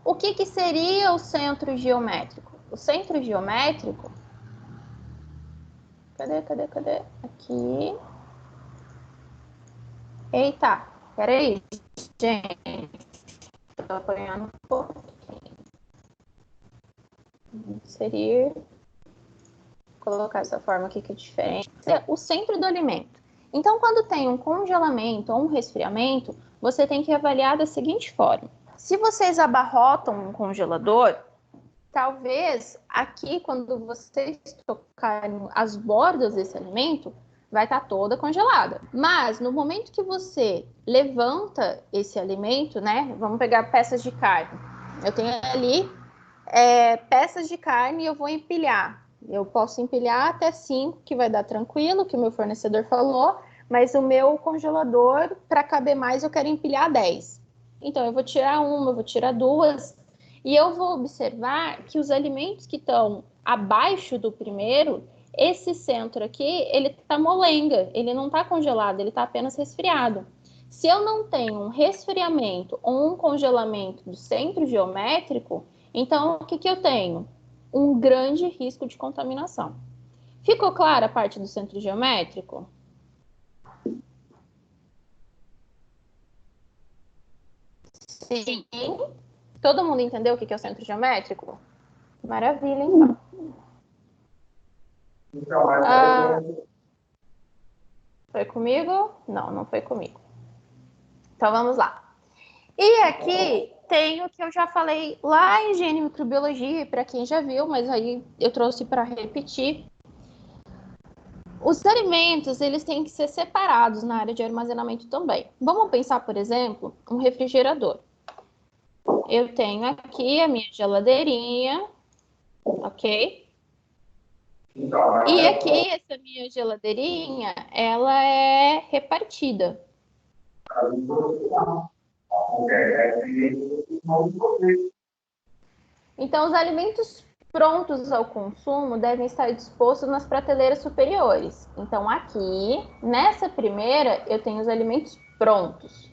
O que seria o centro geométrico? O centro geométrico... Cadê? Aqui. Eita, peraí, gente. Estou apanhando um pouquinho. Inserir. Colocar essa forma aqui que é diferente. O centro do alimento. Então, quando tem um congelamento ou um resfriamento, você tem que avaliar da seguinte forma. Se vocês abarrotam um congelador, talvez aqui, quando vocês tocarem as bordas desse alimento, vai estar toda congelada. Mas no momento que você levanta esse alimento, né? Vamos pegar peças de carne. Eu tenho ali peças de carne e eu vou empilhar. Eu posso empilhar até 5, que vai dar tranquilo, que o meu fornecedor falou, mas o meu congelador, para caber mais, eu quero empilhar 10. Então, eu vou tirar uma, eu vou tirar 2, e eu vou observar que os alimentos que estão abaixo do primeiro, esse centro aqui, ele está molenga, ele não está congelado, ele está apenas resfriado. Se eu não tenho um resfriamento ou um congelamento do centro geométrico, então o que eu tenho? Um grande risco de contaminação. Ficou clara a parte do centro geométrico? Sim. Todo mundo entendeu o que é o centro geométrico? Maravilha, então. Foi comigo? Não, não foi comigo. Então, vamos lá. E aqui tem o que eu já falei lá em higiene e microbiologia, para quem já viu, mas aí eu trouxe para repetir. Os alimentos, eles têm que ser separados na área de armazenamento também. Vamos pensar, por exemplo, um refrigerador. Eu tenho aqui a minha geladeirinha, ok? E aqui, essa minha geladeirinha, ela é repartida. Então, os alimentos prontos ao consumo devem estar dispostos nas prateleiras superiores. Então, aqui, nessa primeira, eu tenho os alimentos prontos.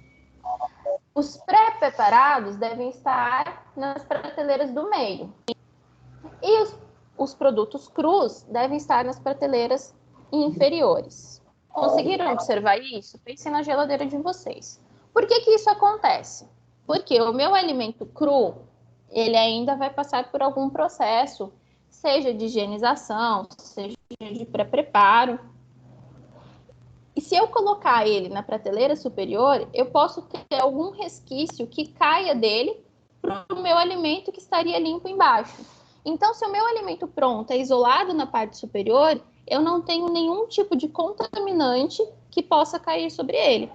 Os pré-preparados devem estar nas prateleiras do meio. E os produtos crus devem estar nas prateleiras inferiores. Conseguiram observar isso? Pensem na geladeira de vocês. Por que isso acontece? Porque o meu alimento cru, ele ainda vai passar por algum processo, seja de higienização, seja de pré-preparo. E se eu colocar ele na prateleira superior, eu posso ter algum resquício que caia dele para o meu alimento que estaria limpo embaixo. Então, se o meu alimento pronto é isolado na parte superior, eu não tenho nenhum tipo de contaminante que possa cair sobre ele.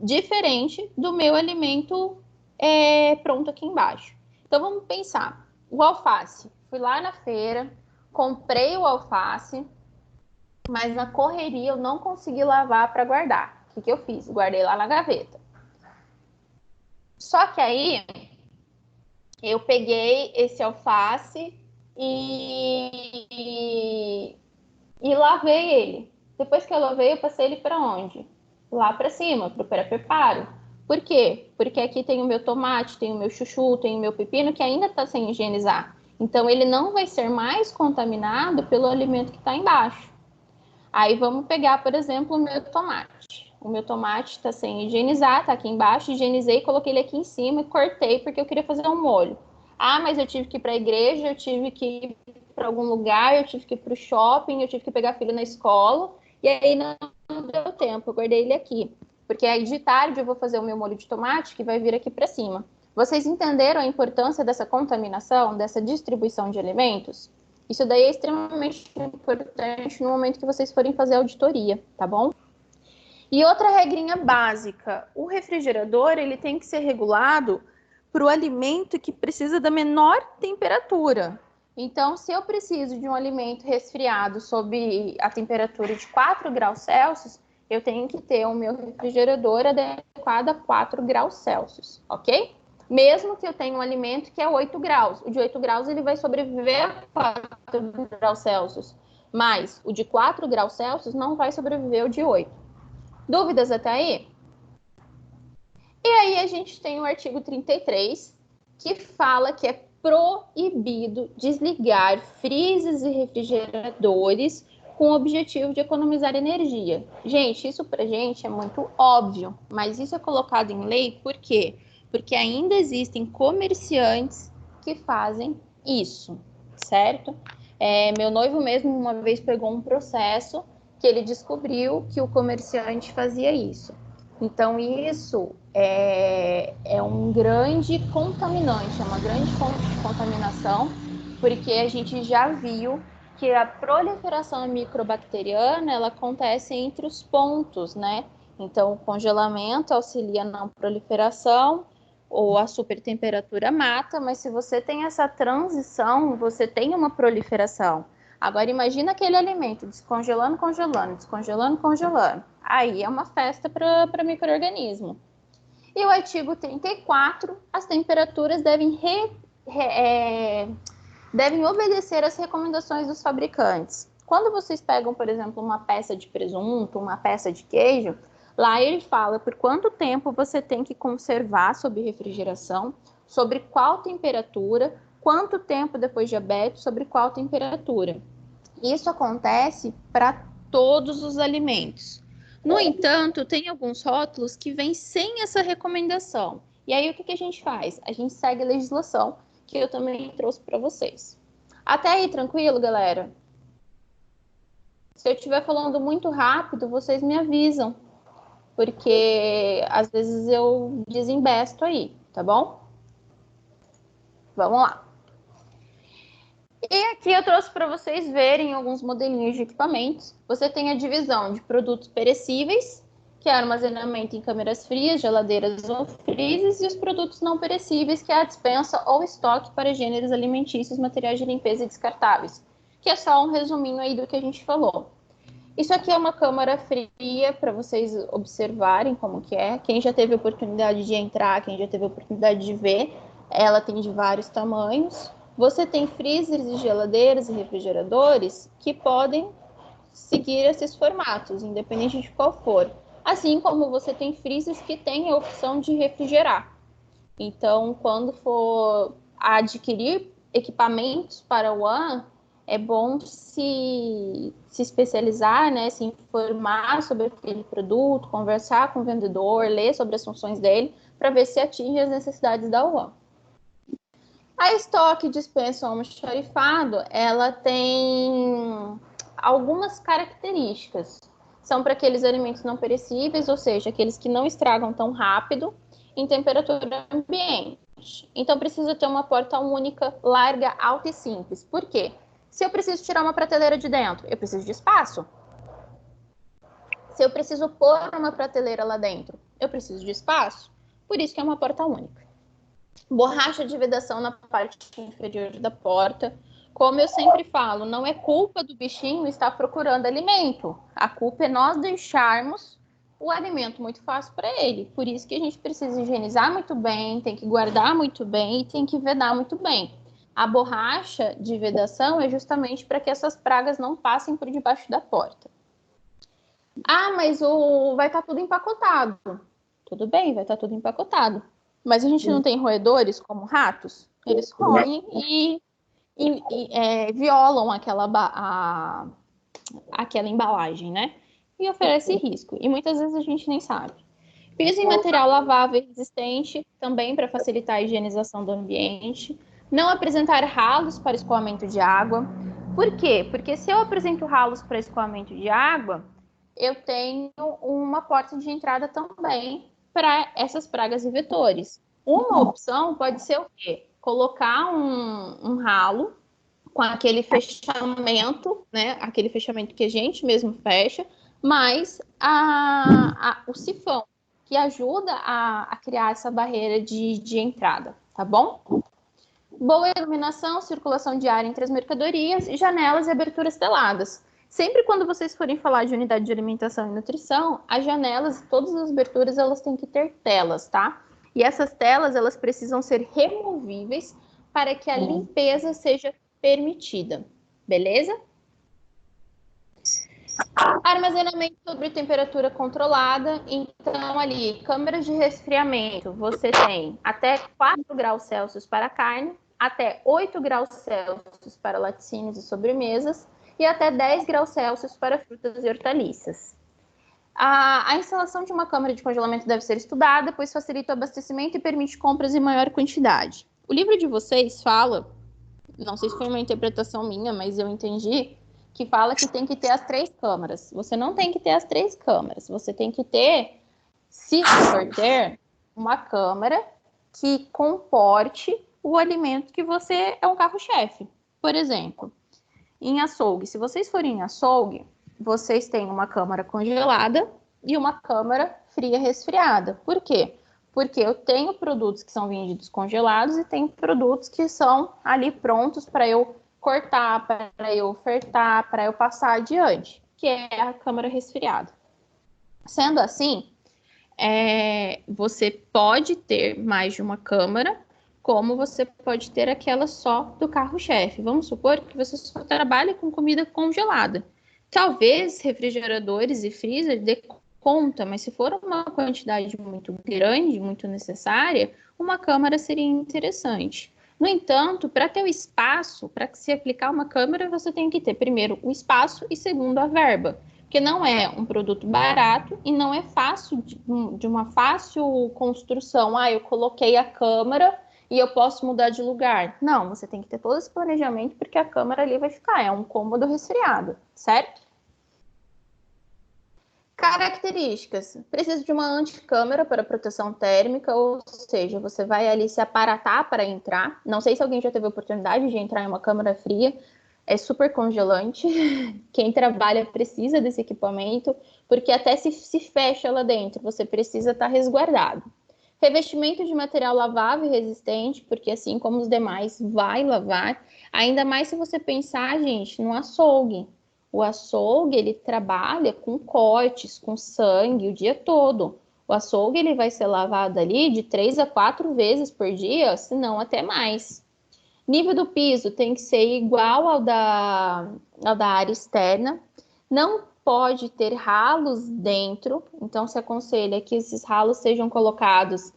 Diferente do meu alimento pronto aqui embaixo. Então, vamos pensar. O alface. Fui lá na feira, comprei o alface, mas na correria eu não consegui lavar para guardar. O que eu fiz? Guardei lá na gaveta. Só que aí eu peguei esse alface e lavei ele. Depois que eu lavei, eu passei ele para onde? Lá para cima, para o pré-preparo. Por quê? Porque aqui tem o meu tomate, tem o meu chuchu, tem o meu pepino que ainda está sem higienizar. Então, ele não vai ser mais contaminado pelo alimento que está embaixo. Aí, vamos pegar, por exemplo, o meu tomate. o meu tomate está sem higienizar, tá aqui embaixo, higienizei, coloquei ele aqui em cima e cortei porque eu queria fazer um molho. Ah, mas eu tive que ir para a igreja, eu tive que ir para algum lugar, eu tive que ir para o shopping, eu tive que pegar filho na escola, e aí não deu tempo, eu guardei ele aqui. Porque aí de tarde eu vou fazer o meu molho de tomate que vai vir aqui para cima. Vocês entenderam a importância dessa contaminação, dessa distribuição de alimentos? Isso daí é extremamente importante no momento que vocês forem fazer auditoria, tá bom? E outra regrinha básica, o refrigerador ele tem que ser regulado para o alimento que precisa da menor temperatura. Então, se eu preciso de um alimento resfriado sob a temperatura de 4 graus Celsius, eu tenho que ter o meu refrigerador adequado a 4 graus Celsius, ok? Mesmo que eu tenha um alimento que é 8 graus. O de 8 graus ele vai sobreviver a 4 graus Celsius, mas o de 4 graus Celsius não vai sobreviver ao de 8. Dúvidas até aí? E aí a gente tem o artigo 33, que fala que é proibido desligar freezers e refrigeradores com o objetivo de economizar energia. Gente, isso pra gente é muito óbvio, mas isso é colocado em lei por quê? Porque ainda existem comerciantes que fazem isso, certo? Meu noivo mesmo uma vez pegou um processo que ele descobriu que o comerciante fazia isso. Então, isso é um grande contaminante, é uma grande fonte de contaminação, porque a gente já viu que a proliferação microbacteriana, ela acontece entre os pontos, né? Então, o congelamento auxilia na proliferação, ou a supertemperatura mata, mas se você tem essa transição, você tem uma proliferação. Agora, imagina aquele alimento descongelando, congelando, descongelando, congelando. Aí é uma festa para micro-organismo. E o artigo 34, as temperaturas devem obedecer às recomendações dos fabricantes. Quando vocês pegam, por exemplo, uma peça de presunto, uma peça de queijo, lá ele fala por quanto tempo você tem que conservar sob refrigeração, sobre qual temperatura, quanto tempo depois de aberto, sobre qual temperatura. Isso acontece para todos os alimentos. No entanto, tem alguns rótulos que vêm sem essa recomendação. E aí, o que a gente faz? A gente segue a legislação, que eu também trouxe para vocês. Até aí, tranquilo, galera? Se eu estiver falando muito rápido, vocês me avisam, porque às vezes eu desembesto aí, tá bom? Vamos lá. E aqui eu trouxe para vocês verem alguns modelinhos de equipamentos. Você tem a divisão de produtos perecíveis, que é armazenamento em câmeras frias, geladeiras ou freezers, e os produtos não perecíveis, que é a dispensa ou estoque para gêneros alimentícios, materiais de limpeza e descartáveis, que é só um resuminho aí do que a gente falou. Isso aqui é uma câmara fria para vocês observarem como que é. Quem já teve a oportunidade de entrar, quem já teve a oportunidade de ver, ela tem de vários tamanhos. Você tem freezers e geladeiras e refrigeradores que podem seguir esses formatos, independente de qual for. Assim como você tem freezers que têm a opção de refrigerar. Então, quando for adquirir equipamentos para o One, é bom se especializar, né, se informar sobre aquele produto, conversar com o vendedor, ler sobre as funções dele, para ver se atinge as necessidades da One. A estoque dispensa almoxarifado, ela tem algumas características. São para aqueles alimentos não perecíveis, ou seja, aqueles que não estragam tão rápido, em temperatura ambiente. Então, precisa ter uma porta única, larga, alta e simples. Por quê? Se eu preciso tirar uma prateleira de dentro, eu preciso de espaço. Se eu preciso pôr uma prateleira lá dentro, eu preciso de espaço. Por isso que é uma porta única. Borracha de vedação na parte inferior da porta. Como eu sempre falo, não é culpa do bichinho estar procurando alimento. A culpa é nós deixarmos o alimento muito fácil para ele. Por isso que a gente precisa higienizar muito bem, tem que guardar muito bem e tem que vedar muito bem. A borracha de vedação é justamente para que essas pragas não passem por debaixo da porta. Ah, mas vai estar tudo empacotado. Tudo bem, vai estar tudo empacotado. Mas a gente não tem roedores como ratos? Eles roem e violam aquela embalagem, né? e oferece risco. E muitas vezes a gente nem sabe. Piso em material lavável e resistente, também para facilitar a higienização do ambiente. Não apresentar ralos para escoamento de água. Por quê? Porque se eu apresento ralos para escoamento de água, eu tenho uma porta de entrada também para essas pragas e vetores. Uma opção pode ser o quê? Colocar um ralo com aquele fechamento, né? Aquele fechamento que a gente mesmo fecha, mais o sifão, que ajuda a criar essa barreira de entrada, tá bom? Boa iluminação, circulação de ar entre as mercadorias, janelas e aberturas teladas. Sempre quando vocês forem falar de unidade de alimentação e nutrição, as janelas, todas as aberturas, elas têm que ter telas, tá? E essas telas, elas precisam ser removíveis para que a limpeza seja permitida, beleza? Armazenamento sobre temperatura controlada. Então, ali, câmeras de resfriamento, você tem até 4 graus Celsius para carne, até 8 graus Celsius para laticínios e sobremesas, e até 10 graus Celsius para frutas e hortaliças. A instalação de uma câmara de congelamento deve ser estudada, pois facilita o abastecimento e permite compras em maior quantidade. O livro de vocês fala, não sei se foi uma interpretação minha, mas eu entendi, que fala que tem que ter as 3 câmaras. Você não tem que ter as 3 câmaras. Você tem que ter, se for ter, uma câmara que comporte o alimento que você é um carro-chefe. Por exemplo, em açougue. Se vocês forem em açougue, vocês têm uma câmara congelada e uma câmara fria resfriada. Por quê? Porque eu tenho produtos que são vendidos congelados e tenho produtos que são ali prontos para eu cortar, para eu ofertar, para eu passar adiante, que é a câmara resfriada. Sendo assim, você pode ter mais de uma câmara, como você pode ter aquela só do carro-chefe. Vamos supor que você só trabalha com comida congelada. Talvez refrigeradores e freezer dê conta, mas se for uma quantidade muito grande, muito necessária, uma câmara seria interessante. No entanto, para ter o espaço, para se aplicar uma câmera, você tem que ter, primeiro, o espaço e, segundo, a verba. Porque não é um produto barato e não é fácil, de uma fácil construção. Eu coloquei a câmera e eu posso mudar de lugar. Não, você tem que ter todo esse planejamento, porque a câmera ali vai ficar, é um cômodo resfriado, certo? Características. Precisa de uma anticâmara para proteção térmica, ou seja, você vai ali se aparatar para entrar. Não sei se alguém já teve a oportunidade de entrar em uma câmara fria. É super congelante. Quem trabalha precisa desse equipamento, porque até se fecha lá dentro, você precisa estar resguardado. Revestimento de material lavável e resistente, porque assim como os demais, vai lavar. Ainda mais se você pensar, gente, no açougue. O açougue, ele trabalha com cortes, com sangue o dia todo. O açougue, ele vai ser lavado ali de 3 a 4 vezes por dia, se não até mais. Nível do piso tem que ser igual ao da área externa. Não pode ter ralos dentro, então se aconselha que esses ralos sejam colocados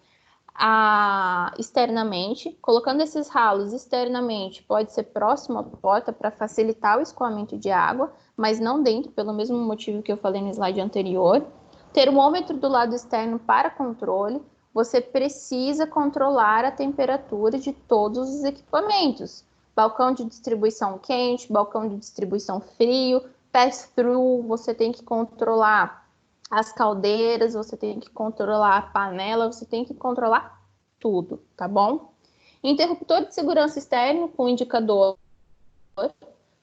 externamente. Colocando esses ralos externamente, pode ser próximo à porta para facilitar o escoamento de água, mas não dentro, pelo mesmo motivo que eu falei no slide anterior. Termômetro do lado externo para controle. Você precisa controlar a temperatura de todos os equipamentos. Balcão de distribuição quente, balcão de distribuição frio, pass-through, você tem que controlar as caldeiras, você tem que controlar a panela, você tem que controlar tudo, tá bom? Interruptor de segurança externo com indicador.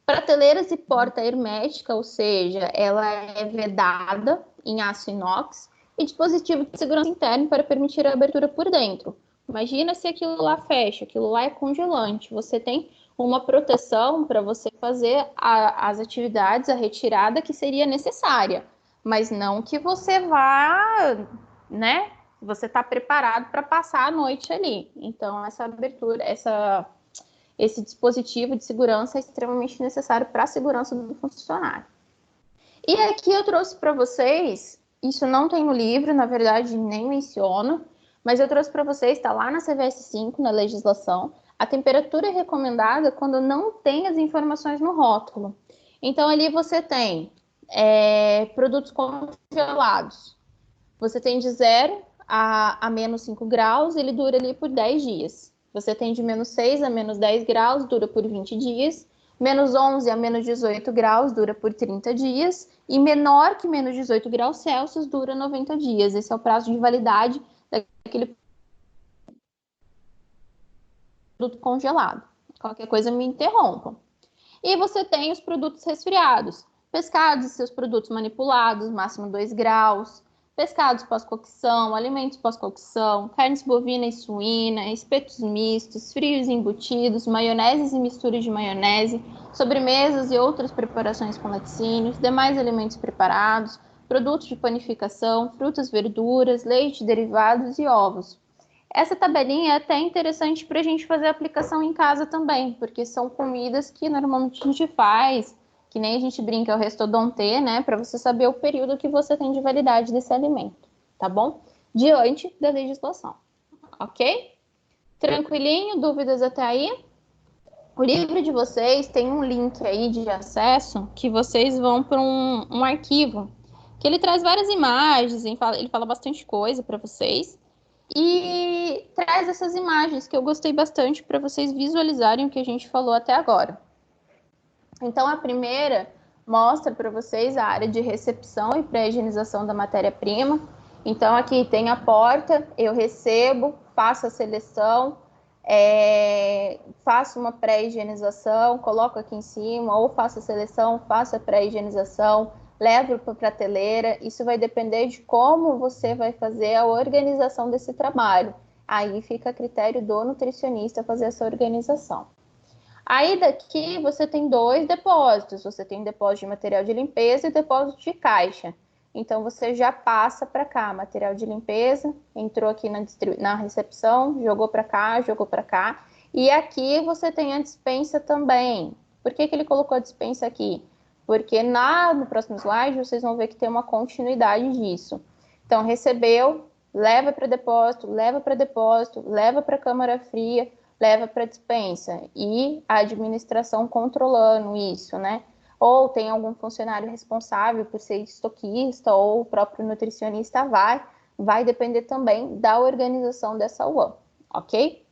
Prateleiras e porta hermética, ou seja, ela é vedada em aço inox, e dispositivo de segurança interno para permitir a abertura por dentro. Imagina se aquilo lá fecha, aquilo lá é congelante. Você tem uma proteção para você fazer as atividades, a retirada que seria necessária, mas não que você vá, né? Você está preparado para passar a noite ali. Então, essa abertura, esse dispositivo de segurança é extremamente necessário para a segurança do funcionário. E aqui eu trouxe para vocês, isso não tem no livro, na verdade nem menciona, mas eu trouxe para vocês, está lá na CVS 5, na legislação, a temperatura é recomendada quando não tem as informações no rótulo. Então ali você tem Produtos congelados. Você tem de 0 a menos 5 graus, ele dura ali por 10 dias. Você tem de menos 6 a menos 10 graus, dura por 20 dias. Menos 11 a menos 18 graus, dura por 30 dias. E menor que menos 18 graus Celsius, dura 90 dias. Esse é o prazo de validade daquele produto congelado. Qualquer coisa me interrompam. E você tem os produtos resfriados. Pescados e seus produtos manipulados, máximo 2 graus. Pescados pós-cocção, alimentos pós-cocção, carnes bovina e suína, espetos mistos, frios e embutidos, maioneses e misturas de maionese, sobremesas e outras preparações com laticínios, demais alimentos preparados, produtos de panificação, frutas, verduras, leite, derivados e ovos. Essa tabelinha é até interessante para a gente fazer a aplicação em casa também, porque são comidas que normalmente a gente faz, que nem a gente brinca, é o restodonte, né? Para você saber o período que você tem de validade desse alimento, tá bom? Diante da legislação, ok? Tranquilinho? Dúvidas até aí? O livro de vocês tem um link aí de acesso que vocês vão para um arquivo, que ele traz várias imagens, ele fala bastante coisa para vocês. E traz essas imagens que eu gostei bastante para vocês visualizarem o que a gente falou até agora. Então, a primeira mostra para vocês a área de recepção e pré-higienização da matéria-prima. Então, aqui tem a porta, eu recebo, faço a seleção, faço uma pré-higienização, coloco aqui em cima, ou faço a seleção, faço a pré-higienização, levo para a prateleira. Isso vai depender de como você vai fazer a organização desse trabalho. Aí fica a critério do nutricionista fazer essa organização. Aí daqui você tem 2 depósitos. Você tem depósito de material de limpeza e depósito de caixa. Então você já passa para cá, material de limpeza, entrou aqui na recepção, jogou para cá, jogou para cá. E aqui você tem a dispensa também. Por que ele colocou a dispensa aqui? Porque no próximo slide vocês vão ver que tem uma continuidade disso. Então, recebeu, leva para depósito, leva para câmara fria, leva para dispensa. E a administração controlando isso, né? Ou tem algum funcionário responsável por ser estoquista, ou o próprio nutricionista vai depender também da organização dessa UAM, ok?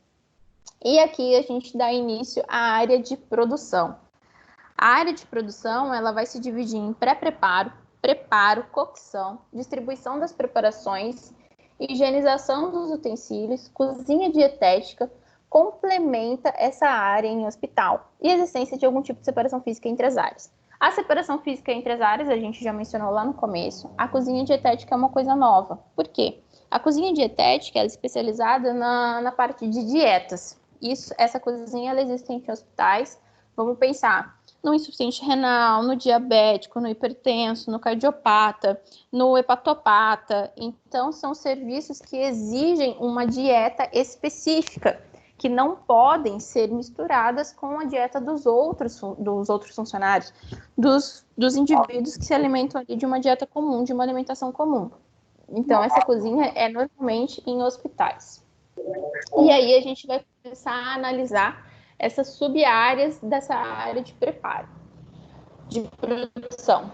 E aqui a gente dá início à área de produção. A área de produção, ela vai se dividir em pré-preparo, preparo, cocção, distribuição das preparações, higienização dos utensílios, cozinha dietética, complementa essa área em hospital e existência de algum tipo de separação física entre as áreas. A separação física entre as áreas, a gente já mencionou lá no começo. A cozinha dietética é uma coisa nova. Por quê? A cozinha dietética é especializada na parte de dietas. Essa cozinha ela existe em hospitais. Vamos pensar no insuficiente renal, no diabético, no hipertenso, no cardiopata, no hepatopata. Então, são serviços que exigem uma dieta específica, que não podem ser misturadas com a dieta dos outros funcionários, dos indivíduos que se alimentam ali de uma dieta comum, de uma alimentação comum. Então, essa cozinha é normalmente em hospitais. E aí a gente vai começar a analisar essas sub-áreas dessa área de preparo, de produção.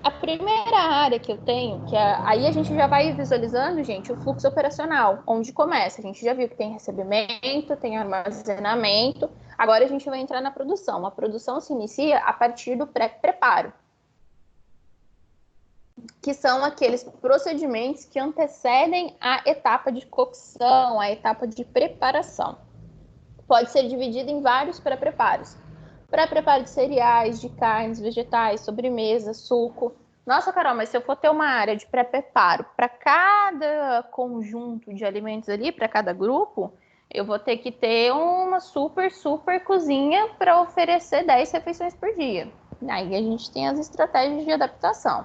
A primeira área que eu tenho, aí a gente já vai visualizando, gente, o fluxo operacional, onde começa. A gente já viu que tem recebimento, tem armazenamento, agora a gente vai entrar na produção. A produção se inicia a partir do pré-preparo, que são aqueles procedimentos que antecedem a etapa de cocção, a etapa de preparação. Pode ser dividido em vários pré-preparos. Pré-preparo de cereais, de carnes, vegetais, sobremesa, suco. Nossa, Carol, mas se eu for ter uma área de pré-preparo para cada conjunto de alimentos ali, para cada grupo, eu vou ter que ter uma super cozinha para oferecer 10 refeições por dia. Aí a gente tem as estratégias de adaptação.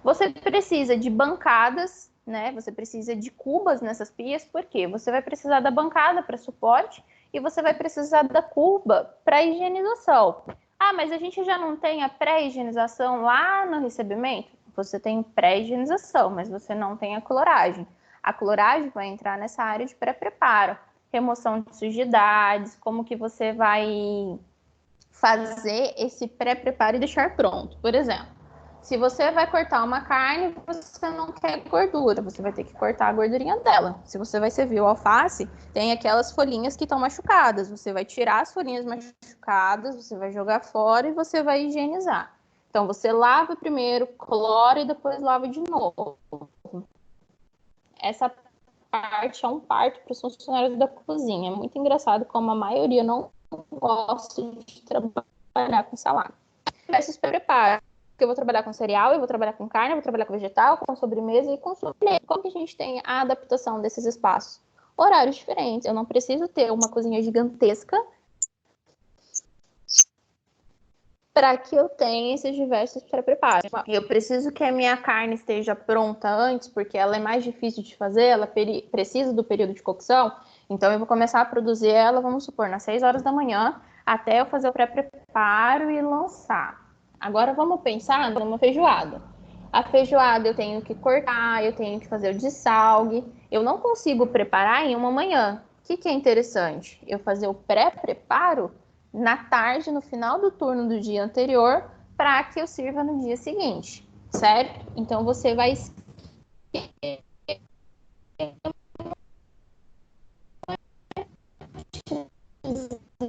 Você precisa de bancadas, né? Você precisa de cubas nessas pias, por quê? Você vai precisar da bancada para suporte e você vai precisar da cuba para higienização. Ah, mas a gente já não tem a pré-higienização lá no recebimento? Você tem pré-higienização, mas você não tem a cloragem. A cloragem vai entrar nessa área de pré-preparo. Remoção de sujidades, como que você vai fazer esse pré-preparo e deixar pronto. Por exemplo, Se você vai cortar uma carne, você não quer gordura, você vai ter que cortar a gordurinha dela. Se você vai servir o alface, tem aquelas folhinhas que estão machucadas. Você vai tirar as folhinhas machucadas, você vai jogar fora e você vai higienizar. Então, você lava primeiro, clora e depois lava de novo. Essa parte é um parto para os funcionários da cozinha. É muito engraçado como a maioria não gosta de trabalhar com salada. Esses prepara. Eu vou trabalhar com cereal, eu vou trabalhar com carne, eu vou trabalhar com vegetal, com sobremesa e com sobremesa. Como que a gente tem a adaptação desses espaços? Horários diferentes. Eu não preciso ter uma cozinha gigantesca para que eu tenha esses diversos pré-preparos. Eu preciso que a minha carne esteja pronta antes, porque ela é mais difícil de fazer, ela precisa do período de cocção. Então, eu vou começar a produzir ela, vamos supor, nas 6 horas da manhã, até eu fazer o pré-preparo e lançar. Agora, vamos pensar numa feijoada. A feijoada eu tenho que cortar, eu tenho que fazer o dessalgue. Eu não consigo preparar em uma manhã. O que é interessante? Eu fazer o pré-preparo na tarde, no final do turno do dia anterior, para que eu sirva no dia seguinte, certo? Então, você vai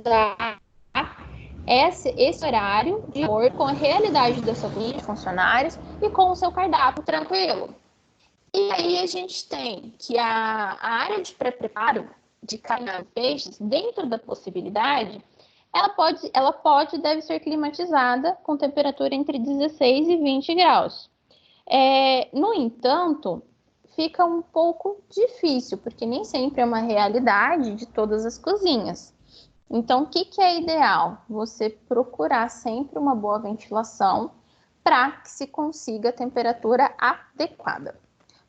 dar esse horário de acordo com a realidade da sua família, funcionários e com o seu cardápio tranquilo. E aí a gente tem que a área de pré-preparo de carne e peixes, dentro da possibilidade, ela pode e deve ser climatizada com temperatura entre 16 e 20 graus. No entanto, fica um pouco difícil, porque nem sempre é uma realidade de todas as cozinhas. Então, o que é ideal? Você procurar sempre uma boa ventilação para que se consiga a temperatura adequada.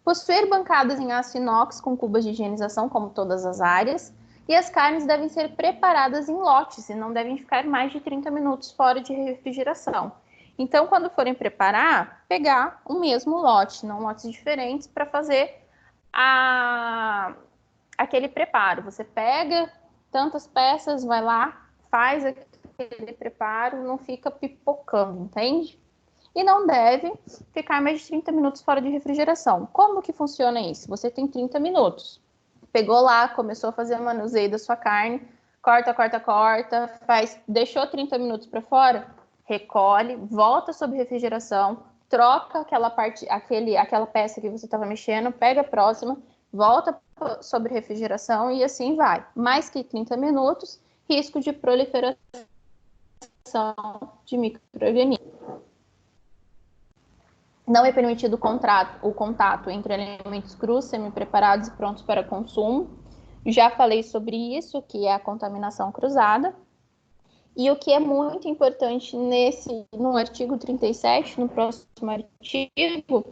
Possuir bancadas em aço inox com cubas de higienização, como todas as áreas, e as carnes devem ser preparadas em lotes e não devem ficar mais de 30 minutos fora de refrigeração. Então, quando forem preparar, pegar o mesmo lote, não lotes diferentes, para fazer aquele preparo. Você pega tantas peças, vai lá, faz aquele preparo, não fica pipocando, entende? E não deve ficar mais de 30 minutos fora de refrigeração. Como que funciona isso? Você tem 30 minutos. Pegou lá, começou a fazer o manuseio da sua carne, corta, deixou 30 minutos para fora, recolhe, volta sob refrigeração, troca aquela peça que você estava mexendo, pega a próxima, volta sobre refrigeração e assim vai. Mais que 30 minutos, risco de proliferação de micro-organismos. Não é permitido o contato entre alimentos crus, semi-preparados e prontos para consumo. Já falei sobre isso, que é a contaminação cruzada. E o que é muito importante no artigo 37, no próximo artigo,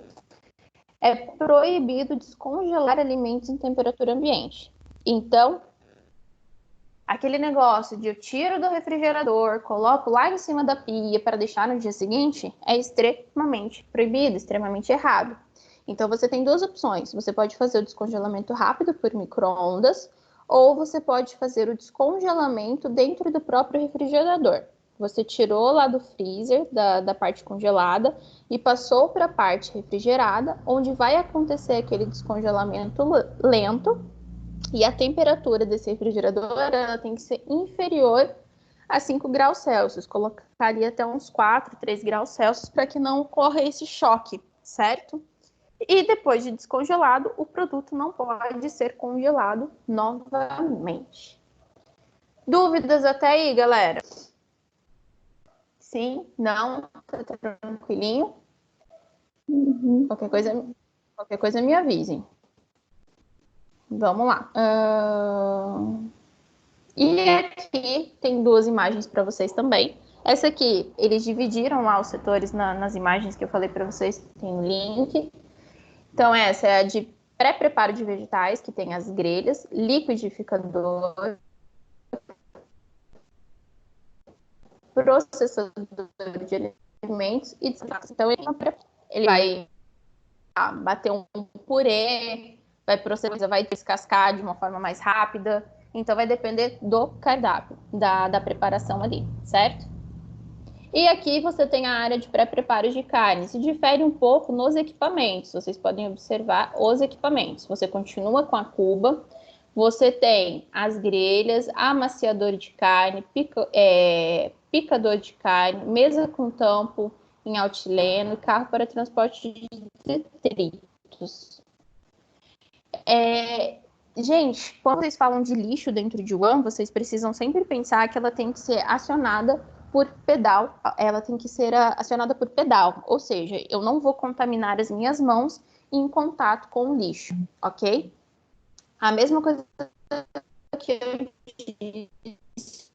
é proibido descongelar alimentos em temperatura ambiente. Então, aquele negócio de eu tiro do refrigerador, coloco lá em cima da pia para deixar no dia seguinte, é extremamente proibido, extremamente errado. Então, você tem duas opções. Você pode fazer o descongelamento rápido por micro-ondas, ou você pode fazer o descongelamento dentro do próprio refrigerador. Você tirou lá do freezer, da parte congelada, e passou para a parte refrigerada, onde vai acontecer aquele descongelamento lento, e a temperatura desse refrigerador ela tem que ser inferior a 5 graus Celsius. Colocaria até uns 4, 3 graus Celsius para que não ocorra esse choque, certo? E depois de descongelado, o produto não pode ser congelado novamente. Dúvidas até aí, galera? Sim? Não? Tá tranquilinho? Uhum. Qualquer coisa me avisem. Vamos lá. E aqui tem duas imagens para vocês também. Essa aqui, eles dividiram lá os setores nas imagens que eu falei para vocês, tem um link. Então, essa é a de pré-preparo de vegetais, que tem as grelhas, liquidificador, processador de alimentos e desgraça. Então, ele vai bater um purê, vai processar, vai descascar de uma forma mais rápida. Então, vai depender do cardápio, da preparação ali, certo? E aqui você tem a área de pré-preparo de carne. Se difere um pouco nos equipamentos. Vocês podem observar os equipamentos. Você continua com a cuba. Você tem as grelhas, amaciador de carne, picador de carne, mesa com tampo em altileno, carro para transporte de detritos. Gente, quando vocês falam de lixo dentro de one, vocês precisam sempre pensar que ela tem que ser acionada por pedal, ela tem que ser acionada por pedal, ou seja, eu não vou contaminar as minhas mãos em contato com o lixo, ok? A mesma coisa que eu disse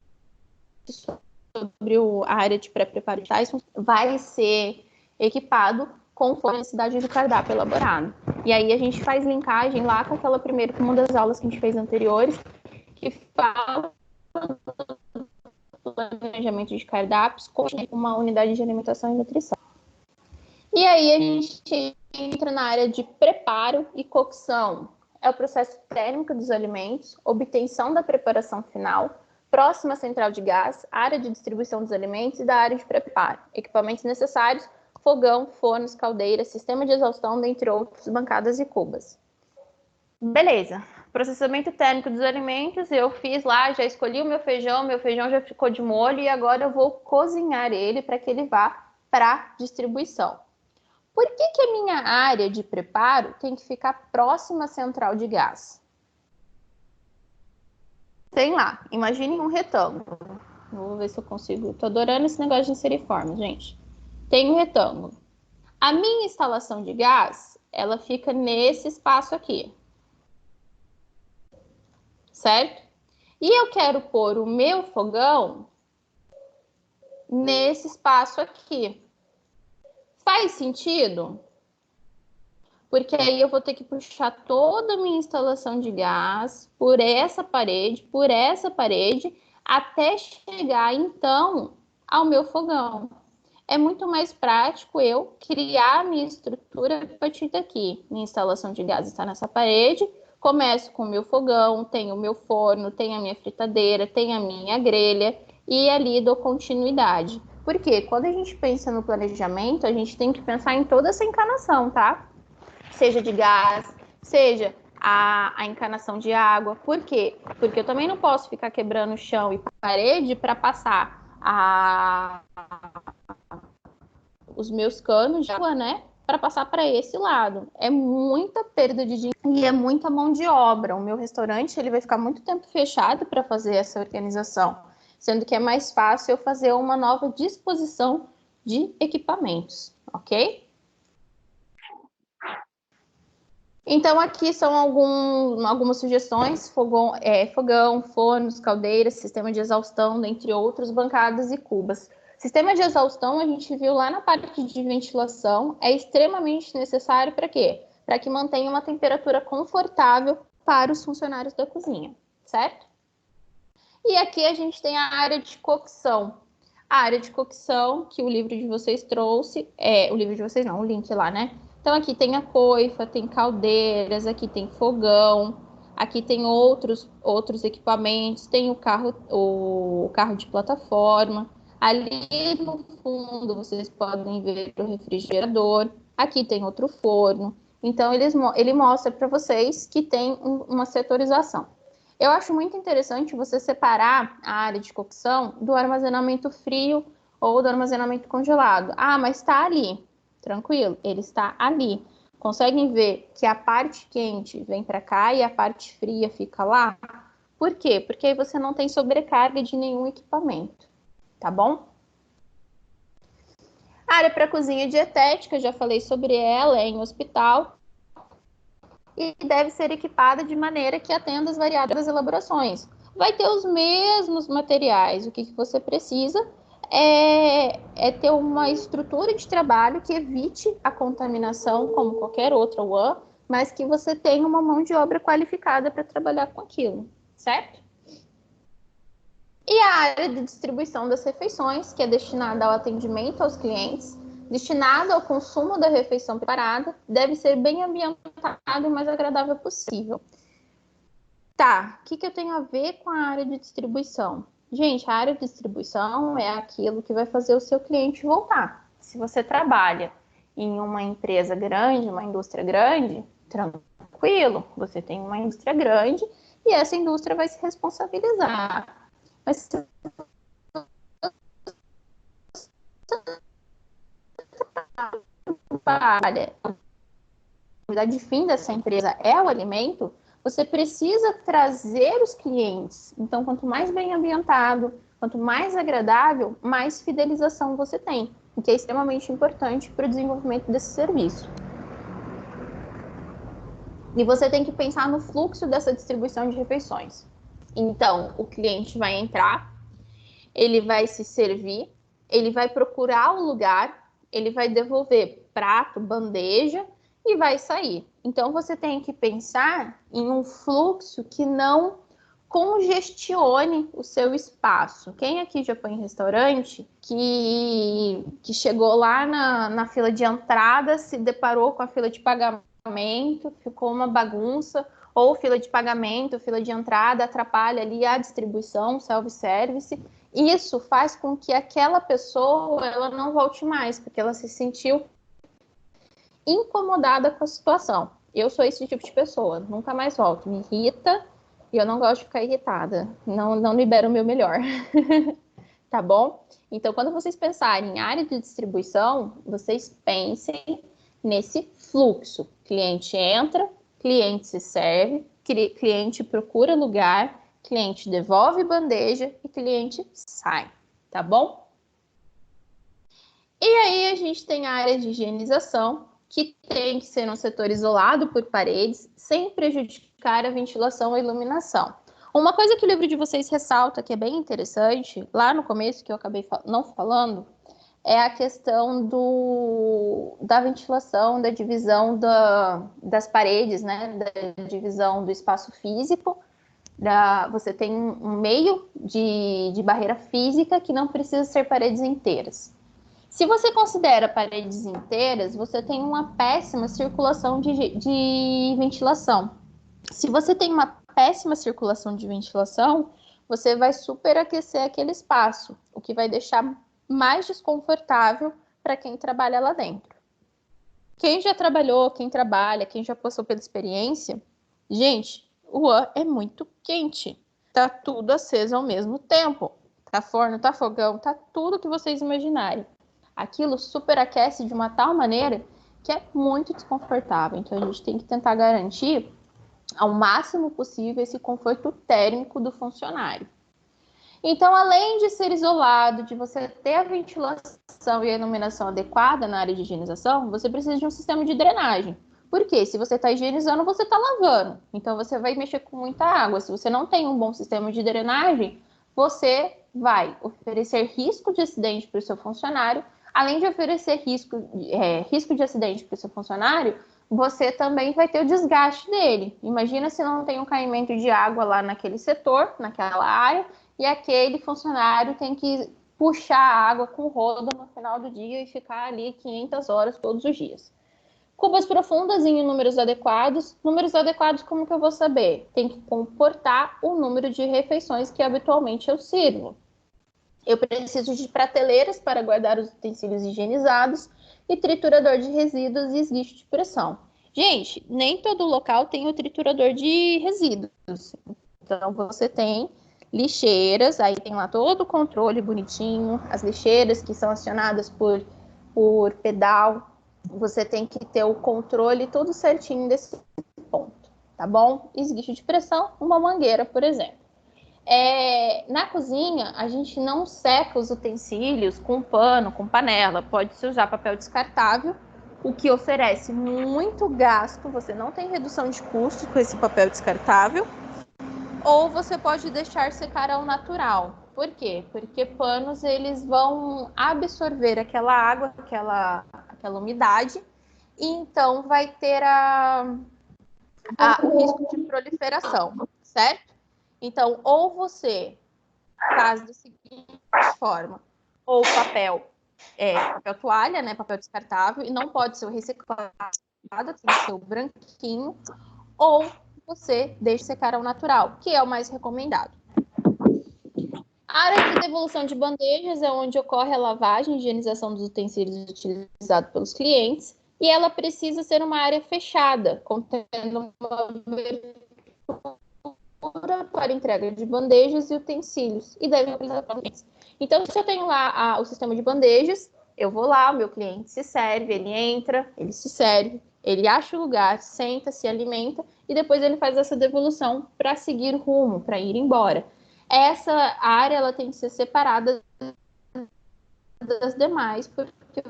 sobre a área de pré-preparo de Tyson, vai ser equipado conforme a necessidade do cardápio elaborado. E aí a gente faz linkagem lá com uma das aulas que a gente fez anteriores, que fala do planejamento de cardápios com uma unidade de alimentação e nutrição. E aí a gente entra na área de preparo e cocção. É o processo térmico dos alimentos, obtenção da preparação final, próxima central de gás, área de distribuição dos alimentos e da área de preparo. Equipamentos necessários, fogão, fornos, caldeiras, sistema de exaustão, dentre outros, bancadas e cubas. Beleza. Processamento térmico dos alimentos, eu fiz lá, já escolhi o meu feijão já ficou de molho e agora eu vou cozinhar ele para que ele vá para distribuição. Por que a minha área de preparo tem que ficar próxima à central de gás? Tem lá, imagine um retângulo. Vou ver se eu consigo. Tô adorando esse negócio de inserir formas, gente. Tem um retângulo. A minha instalação de gás, ela fica nesse espaço aqui. Certo? E eu quero pôr o meu fogão nesse espaço aqui. Faz sentido? Porque aí eu vou ter que puxar toda a minha instalação de gás por essa parede, até chegar, então, ao meu fogão. É muito mais prático eu criar a minha estrutura a partir daqui. Minha instalação de gás está nessa parede, começo com o meu fogão, tenho o meu forno, tenho a minha fritadeira, tenho a minha grelha e ali dou continuidade. Porque quando a gente pensa no planejamento, a gente tem que pensar em toda essa encanação, tá? Seja de gás, seja a encanação de água. Por quê? Porque eu também não posso ficar quebrando o chão e parede para passar os meus canos de água, né? Para passar para esse lado. É muita perda de dinheiro e é muita mão de obra. O meu restaurante ele vai ficar muito tempo fechado para fazer essa organização, sendo que é mais fácil eu fazer uma nova disposição de equipamentos, ok? Então, aqui são algumas sugestões: fogão, fornos, caldeiras, sistema de exaustão, dentre outros, bancadas e cubas. Sistema de exaustão, a gente viu lá na parte de ventilação, é extremamente necessário para quê? Para que mantenha uma temperatura confortável para os funcionários da cozinha, certo? E aqui a gente tem a área de cocção. A área de cocção que o livro de vocês trouxe, o livro de vocês não, o link lá, né? Então, aqui tem a coifa, tem caldeiras, aqui tem fogão, aqui tem outros equipamentos, tem o carro de plataforma. Ali no fundo, vocês podem ver o refrigerador. Aqui tem outro forno. Então, ele mostra para vocês que tem uma setorização. Eu acho muito interessante você separar a área de cocção do armazenamento frio ou do armazenamento congelado. Ah, mas está ali. Tranquilo, ele está ali. Conseguem ver que a parte quente vem para cá e a parte fria fica lá? Por quê? Porque aí você não tem sobrecarga de nenhum equipamento, tá bom? A área para cozinha dietética, já falei sobre ela, é em hospital e deve ser equipada de maneira que atenda às variadas elaborações. Vai ter os mesmos materiais, o que você precisa é ter uma estrutura de trabalho que evite a contaminação, como qualquer outra one, mas que você tenha uma mão de obra qualificada para trabalhar com aquilo, certo? E a área de distribuição das refeições, que é destinada ao atendimento aos clientes, destinada ao consumo da refeição preparada, deve ser bem ambientado e o mais agradável possível. Tá, o que eu tenho a ver com a área de distribuição? Gente, a área de distribuição é aquilo que vai fazer o seu cliente voltar. Se você trabalha em uma empresa grande, uma indústria grande, tranquilo, você tem uma indústria grande e essa indústria vai se responsabilizar. Mas se trabalha, a atividade de fim dessa empresa é o alimento, você precisa trazer os clientes. Então, quanto mais bem ambientado, quanto mais agradável, mais fidelização você tem, o que é extremamente importante para o desenvolvimento desse serviço. E você tem que pensar no fluxo dessa distribuição de refeições. Então, o cliente vai entrar, ele vai se servir, ele vai procurar o lugar, ele vai devolver prato, bandeja e vai sair. Então, você tem que pensar em um fluxo que não congestione o seu espaço. Quem aqui já foi em restaurante que chegou lá na fila de entrada, se deparou com a fila de pagamento, ficou uma bagunça, ou fila de pagamento, fila de entrada, atrapalha ali a distribuição, self-service. Isso faz com que aquela pessoa ela não volte mais, porque ela se sentiu incomodada com a situação. Eu sou esse tipo de pessoa, nunca mais volto. Me irrita e eu não gosto de ficar irritada. Não libero o meu melhor. Tá bom? Então, quando vocês pensarem em área de distribuição, vocês pensem nesse fluxo. Cliente entra, cliente se serve, cliente procura lugar, cliente devolve bandeja e cliente sai, tá bom? E aí a gente tem a área de higienização, que tem que ser um setor isolado por paredes, sem prejudicar a ventilação e a iluminação. Uma coisa que o livro de vocês ressalta, que é bem interessante, lá no começo, que eu acabei não falando, é a questão da ventilação, da divisão das paredes, né? Da divisão do espaço físico. Você tem um meio de barreira física que não precisa ser paredes inteiras. Se você considera paredes inteiras, você tem uma péssima circulação de ventilação. Se você tem uma péssima circulação de ventilação, você vai superaquecer aquele espaço, o que vai deixar mais desconfortável para quem trabalha lá dentro. Quem já trabalhou, quem trabalha, quem já passou pela experiência, gente, o ar é muito quente. Tá tudo aceso ao mesmo tempo. Tá forno, tá fogão, tá tudo que vocês imaginarem. Aquilo superaquece de uma tal maneira que é muito desconfortável. Então a gente tem que tentar garantir ao máximo possível esse conforto térmico do funcionário. Então, além de ser isolado, de você ter a ventilação e a iluminação adequada na área de higienização, você precisa de um sistema de drenagem. Por quê? Se você está higienizando, você está lavando. Então, você vai mexer com muita água. Se você não tem um bom sistema de drenagem, você vai oferecer risco de acidente para o seu funcionário. Além de oferecer risco de acidente para o seu funcionário, você também vai ter o desgaste dele. Imagina se não tem um caimento de água lá naquele setor, naquela área, e aquele funcionário tem que puxar a água com roda no final do dia e ficar ali 500 horas todos os dias. Cubas profundas em números adequados. Números adequados, como que eu vou saber? Tem que comportar o número de refeições que habitualmente eu sirvo. Eu preciso de prateleiras para guardar os utensílios higienizados e triturador de resíduos e esguicho de pressão. Gente, nem todo local tem o triturador de resíduos. Então, você tem lixeiras, aí tem lá todo o controle bonitinho, as lixeiras que são acionadas por pedal, você tem que ter o controle tudo certinho desse ponto, tá bom? Esguicho de pressão, uma mangueira, por exemplo. Na cozinha, a gente não seca os utensílios com pano, com panela, pode-se usar papel descartável, o que oferece muito gasto, você não tem redução de custo com esse papel descartável, ou você pode deixar secar ao natural. Por quê? Porque panos eles vão absorver aquela água, aquela umidade, e então vai ter o risco de proliferação, certo? Então, ou você faz da seguinte forma, ou papel toalha, né, papel descartável, e não pode ser o reciclado, tem que ser o branquinho, ou você deixa secar ao natural, que é o mais recomendado. A área de devolução de bandejas é onde ocorre a lavagem e higienização dos utensílios utilizados pelos clientes, e ela precisa ser uma área fechada, contendo uma abertura para entrega de bandejas e utensílios, e deve utilizar para clientes. Então, se eu tenho lá o sistema de bandejas, eu vou lá, o meu cliente se serve, ele entra, ele se serve, ele acha o lugar, senta, se alimenta, e depois ele faz essa devolução para seguir rumo, para ir embora. Essa área ela tem que ser separada das demais, porque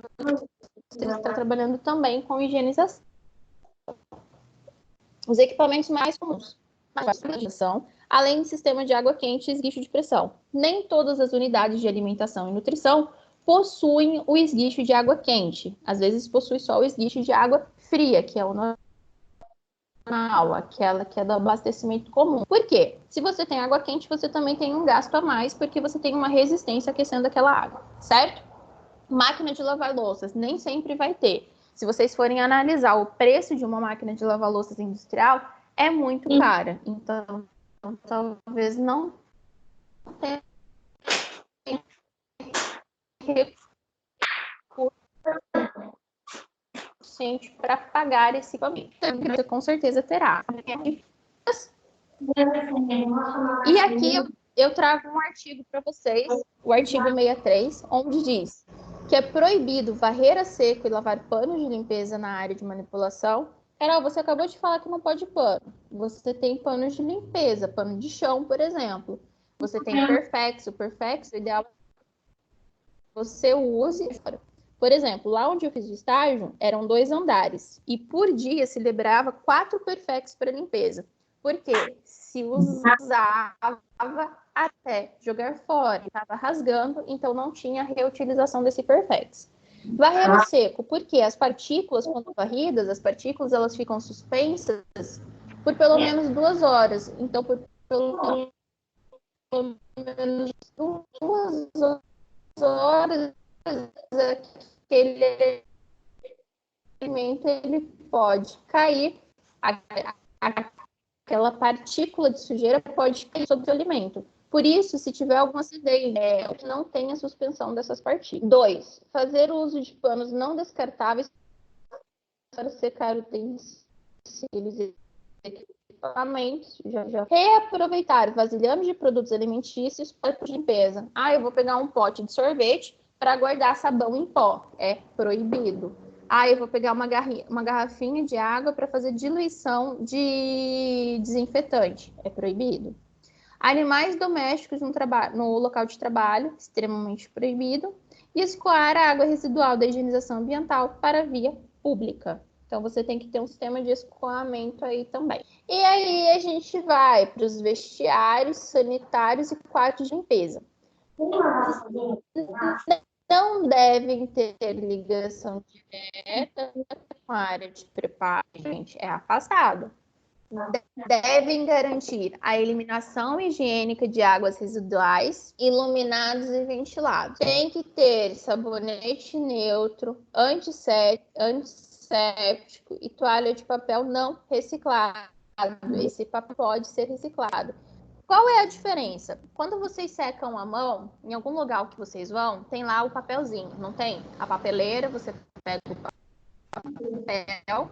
você está trabalhando também com higienização. Os equipamentos mais comuns, além do sistema de água quente e esguicho de pressão. Nem todas as unidades de alimentação e nutrição possuem o esguicho de água quente. Às vezes possui só o esguicho de água fria, que é o normal, aquela que é do abastecimento comum. Por quê? Se você tem água quente, você também tem um gasto a mais, porque você tem uma resistência aquecendo aquela água, certo? Máquina de lavar louças, nem sempre vai ter. Se vocês forem analisar o preço de uma máquina de lavar louças industrial, é muito cara. Então talvez não tenha recurso suficiente para pagar esse equipamento. Você com certeza terá. E aqui eu trago um artigo para vocês, o artigo 63, onde diz que é proibido varrer a seco e lavar panos de limpeza na área de manipulação. Carol, você acabou de falar que não pode pano. Você tem panos de limpeza, pano de chão, por exemplo. Você tem Perfex. O Perfex, o ideal é que você use. Por exemplo, lá onde eu fiz o estágio, eram 2 andares. E por dia se liberava 4 Perfex para limpeza. Por quê? Se usava até jogar fora, estava rasgando, então não tinha reutilização desse Perfex. Varrer o seco, porque as partículas, quando varridas, as partículas elas ficam suspensas por pelo menos 2 horas. Então, por pelo menos 2 horas, aquele alimento ele pode cair, aquela partícula de sujeira pode cair sobre o alimento. Por isso, se tiver algum acidente, não tenha suspensão dessas partículas. 2. Fazer uso de panos não descartáveis para secar utensílios e equipamentos. Reaproveitar vasilhames de produtos alimentícios para limpeza. Eu vou pegar um pote de sorvete para guardar sabão em pó. É proibido. Eu vou pegar uma garrafinha de água para fazer diluição de desinfetante. É proibido. Animais domésticos no local de trabalho, extremamente proibido. E escoar a água residual da higienização ambiental para a via pública. Então, você tem que ter um sistema de escoamento aí também. E aí, a gente vai para os vestiários, sanitários e quartos de limpeza. Não devem ter ligação direta com a área de preparo, gente, é afastado. Devem garantir a eliminação higiênica de águas residuais, iluminados e ventilados. Tem que ter sabonete neutro, antisséptico e toalha de papel não reciclado. Esse papel pode ser reciclado. Qual é a diferença? Quando vocês secam a mão, em algum lugar que vocês vão, tem lá o papelzinho, não tem? A papeleira, você pega o papel.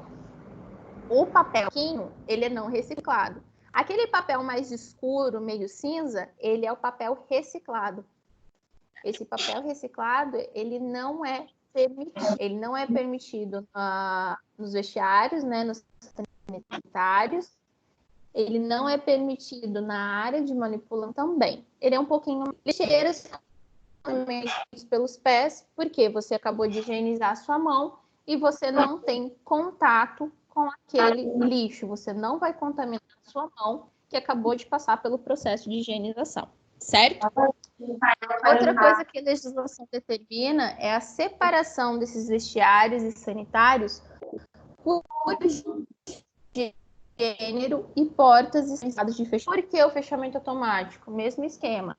O papelzinho, ele é não reciclado. Aquele papel mais escuro, meio cinza, ele é o papel reciclado. Esse papel reciclado, ele não é permitido nos vestiários, né, nos sanitários. Ele não é permitido na área de manipulação também. Ele é um pouquinho lixeiras pelos pés, porque você acabou de higienizar a sua mão e você não tem contato com aquele lixo. Você não vai contaminar a sua mão que acabou de passar pelo processo de higienização, certo? Outra coisa que a legislação determina é a separação desses vestiários e sanitários por gênero e portas e estados de fechamento. Por que o fechamento automático? Mesmo esquema.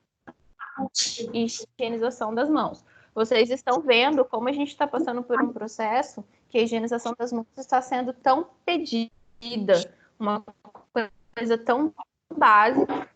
Higienização das mãos. Vocês estão vendo como a gente está passando por um processo que a higienização das mãos está sendo tão pedida, uma coisa tão básica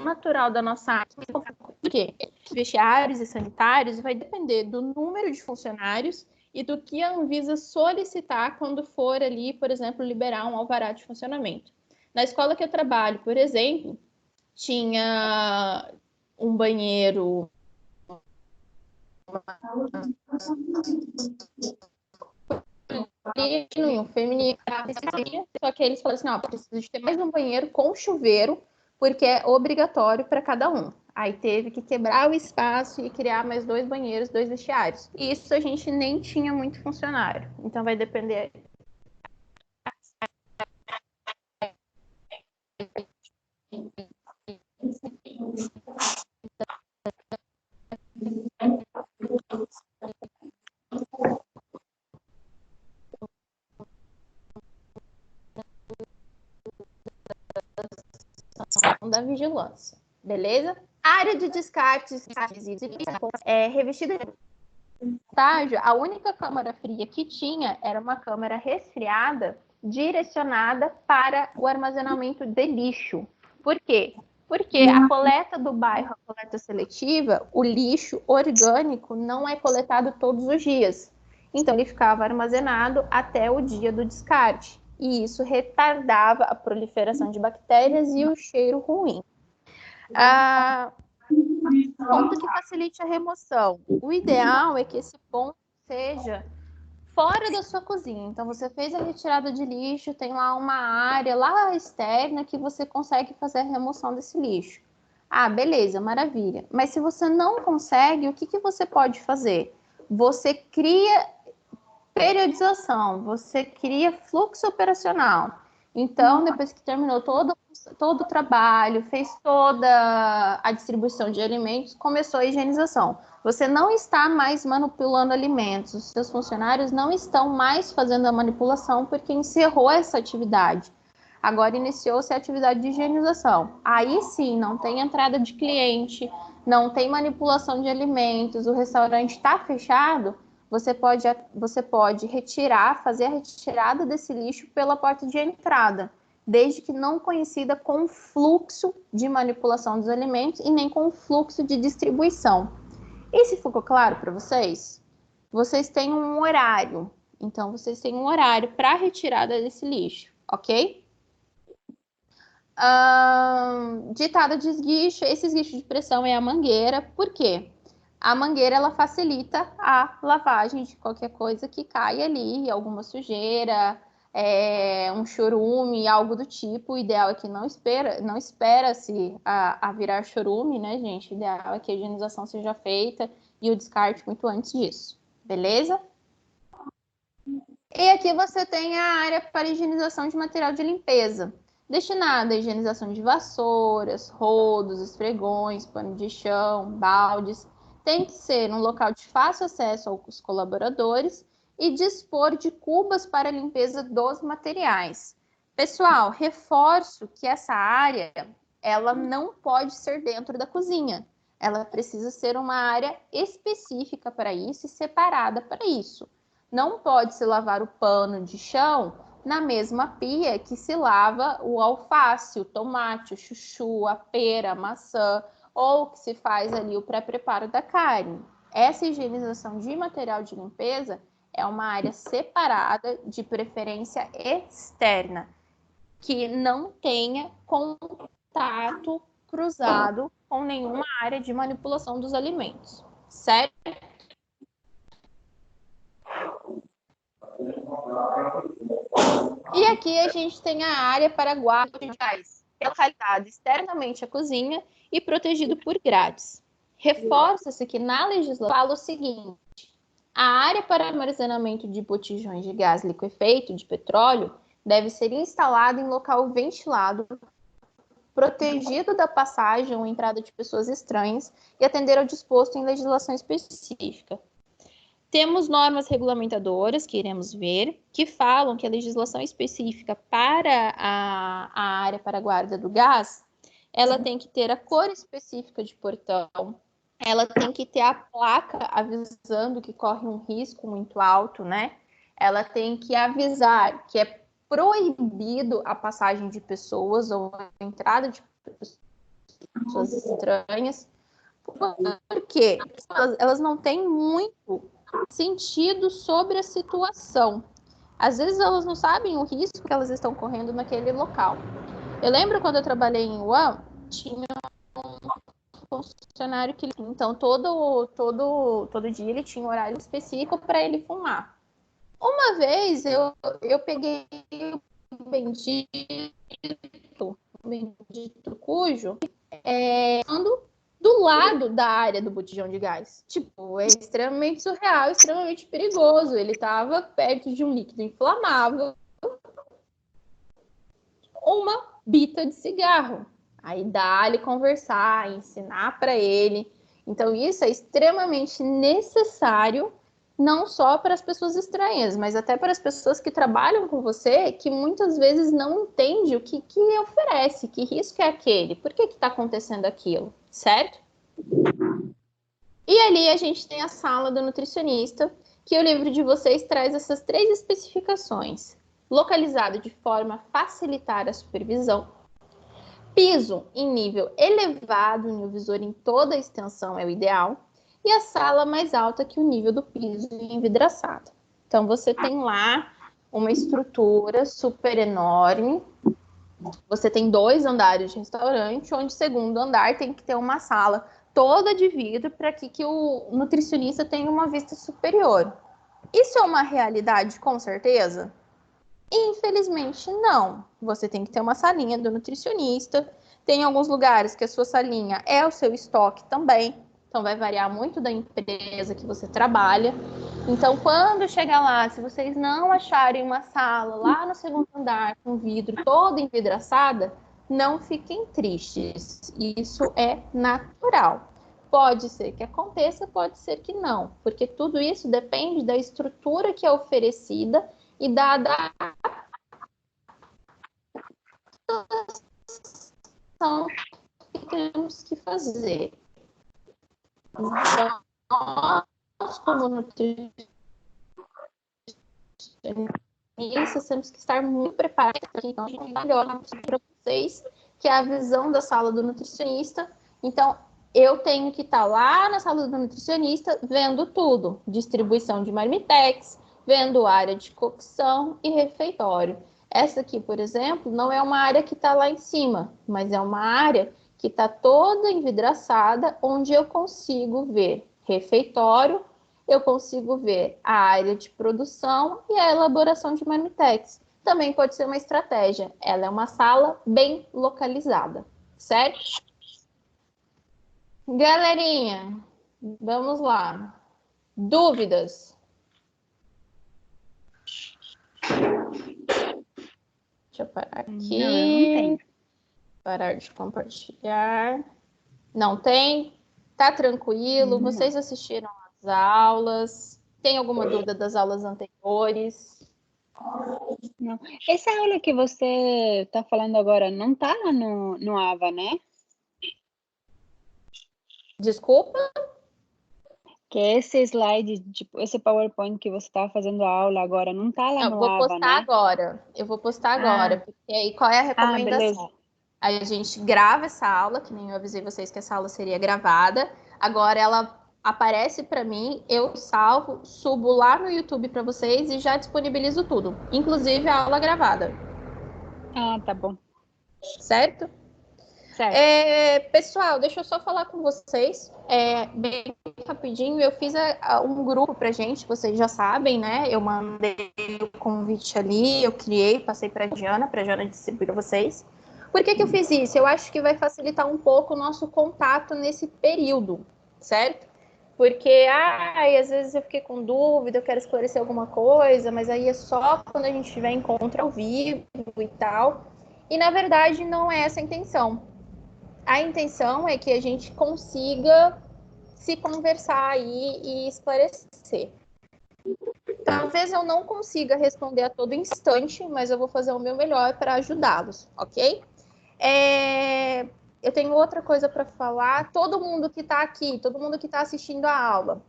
natural da nossa área. Por quê? Vestiários e sanitários vai depender do número de funcionários e do que a Anvisa solicitar quando for ali, por exemplo, liberar um alvará de funcionamento. Na escola que eu trabalho, por exemplo, tinha um banheiro e um feminino, só que eles falaram assim, não, precisa de ter mais um banheiro com chuveiro, porque é obrigatório para cada um. Aí teve que quebrar o espaço e criar mais 2 banheiros, 2 vestiários. E isso a gente nem tinha muito funcionário. Então vai depender. Da vigilância, beleza? Área de descartes é revestida de estágio. A única câmara fria que tinha era uma câmara resfriada direcionada para o armazenamento de lixo. Por quê? Porque a coleta do bairro, a coleta seletiva, o lixo orgânico não é coletado todos os dias. Então, ele ficava armazenado até o dia do descarte. E isso retardava a proliferação de bactérias e o cheiro ruim. Ponto que facilite a remoção. O ideal é que esse ponto seja fora da sua cozinha. Então, você fez a retirada de lixo, tem lá uma área lá externa que você consegue fazer a remoção desse lixo. Ah, beleza, maravilha. Mas se você não consegue, o que você pode fazer? Você cria periodização, você cria fluxo operacional. Então, depois que terminou todo o trabalho, fez toda a distribuição de alimentos, começou a higienização. Você não está mais manipulando alimentos, os seus funcionários não estão mais fazendo a manipulação porque encerrou essa atividade. Agora iniciou-se a atividade de higienização. Aí sim, não tem entrada de cliente, não tem manipulação de alimentos, o restaurante está fechado, você pode retirar, fazer a retirada desse lixo pela porta de entrada, desde que não coincida com o fluxo de manipulação dos alimentos e nem com o fluxo de distribuição. E se ficou claro para vocês? Vocês têm um horário. Então, vocês têm um horário para a retirada desse lixo, ok? Ditada de esguicho, esse esguicho de pressão é a mangueira. Por quê? A mangueira ela facilita a lavagem de qualquer coisa que caia ali, alguma sujeira, um chorume, algo do tipo. O ideal é que não espera-se a virar chorume, né, gente? O ideal é que a higienização seja feita e o descarte muito antes disso, beleza? E aqui você tem a área para higienização de material de limpeza, destinada à higienização de vassouras, rodos, esfregões, pano de chão, baldes. Tem que ser um local de fácil acesso aos colaboradores e dispor de cubas para a limpeza dos materiais. Pessoal, reforço que essa área ela não pode ser dentro da cozinha. Ela precisa ser uma área específica para isso e separada para isso. Não pode se lavar o pano de chão na mesma pia que se lava o alface, o tomate, o chuchu, a pera, a maçã, ou que se faz ali o pré-preparo da carne. Essa higienização de material de limpeza é uma área separada, de preferência externa, que não tenha contato cruzado com nenhuma área de manipulação dos alimentos, certo? E aqui a gente tem a área para guarda de gás, localizada externamente à cozinha e protegido por grades. Reforça-se que na legislação fala o seguinte: a área para armazenamento de botijões de gás liquefeito de petróleo deve ser instalada em local ventilado, protegido da passagem ou entrada de pessoas estranhas e atender ao disposto em legislação específica. Temos normas regulamentadoras, que iremos ver, que falam que a legislação específica para a área para a guarda do gás, ela tem que ter a cor específica de portão, ela tem que ter a placa avisando que corre um risco muito alto, né? Ela tem que avisar que é proibido a passagem de pessoas ou a entrada de pessoas estranhas, porque elas não têm muito sentido sobre a situação. Às vezes elas não sabem o risco que elas estão correndo naquele local. Eu lembro quando eu trabalhei em Wuhan, tinha um funcionário que, então, todo dia ele tinha um horário específico para ele fumar. Uma vez eu peguei o bendito cujo ando do lado da área do botijão de gás. Tipo, é extremamente surreal, extremamente perigoso. Ele estava perto de um líquido inflamável, uma bita de cigarro. Aí dá-lhe conversar, ensinar para ele. Então, isso é extremamente necessário, não só para as pessoas estranhas, mas até para as pessoas que trabalham com você, que muitas vezes não entendem o que oferece, que risco é aquele, por que está acontecendo aquilo, certo? E ali a gente tem a sala do nutricionista, que o livro de vocês traz essas 3 especificações. Localizado de forma a facilitar a supervisão. Piso em nível elevado, o visor em toda a extensão é o ideal. E a sala mais alta que o nível do piso envidraçado. Então, você tem lá uma estrutura super enorme. Você tem 2 andares de restaurante, onde o segundo andar tem que ter uma sala toda de vidro para que o nutricionista tenha uma vista superior. Isso é uma realidade, com certeza? Infelizmente, não. Você tem que ter uma salinha do nutricionista. Tem alguns lugares que a sua salinha é o seu estoque também. Então, vai variar muito da empresa que você trabalha. Então, quando chegar lá, se vocês não acharem uma sala lá no segundo andar com vidro toda envidraçada, não fiquem tristes. Isso é natural. Pode ser que aconteça, pode ser que não. Porque tudo isso depende da estrutura que é oferecida e da adaptação que temos que fazer. Então, nós, como nutricionistas, temos que estar muito preparados. Então, a gente melhor para vocês, que é a visão da sala do nutricionista. Então, eu tenho que estar lá na sala do nutricionista vendo tudo. Distribuição de marmitex, vendo área de cocção e refeitório. Essa aqui, por exemplo, não é uma área que está lá em cima, mas é uma área que está toda envidraçada, onde eu consigo ver refeitório, eu consigo ver a área de produção e a elaboração de marmitex. Também pode ser uma estratégia. Ela é uma sala bem localizada, certo? Galerinha, vamos lá. Dúvidas? Deixa eu parar aqui. Não tem. Parar de compartilhar. Não tem? Tá tranquilo? Não. Vocês assistiram às aulas? Tem alguma dúvida das aulas anteriores? Não. Essa aula que você está falando agora não está lá no AVA, né? Desculpa? Que esse slide, tipo, esse PowerPoint que você estava fazendo a aula agora, não está lá Eu no vou AVA, postar né? agora. Eu vou postar agora. Porque aí, qual é a recomendação? Beleza. Aí a gente grava essa aula, que nem eu avisei vocês que essa aula seria gravada. Agora ela aparece para mim, eu salvo, subo lá no YouTube para vocês e já disponibilizo tudo, inclusive a aula gravada. Tá bom. Certo? Certo. Pessoal, deixa eu só falar com vocês bem rapidinho. Eu fiz um grupo pra gente, vocês já sabem, né? Eu mandei o convite ali, eu criei, passei pra Diana distribuir pra vocês. Por que eu fiz isso? Eu acho que vai facilitar um pouco o nosso contato nesse período, certo? Porque, às vezes eu fiquei com dúvida, eu quero esclarecer alguma coisa, mas aí é só quando a gente tiver encontro ao vivo e tal. E, na verdade, não é essa a intenção. A intenção é que a gente consiga se conversar aí e esclarecer. Talvez eu não consiga responder a todo instante, mas eu vou fazer o meu melhor para ajudá-los, ok? Eu tenho outra coisa para falar. Todo mundo que está aqui, todo mundo que está assistindo a aula,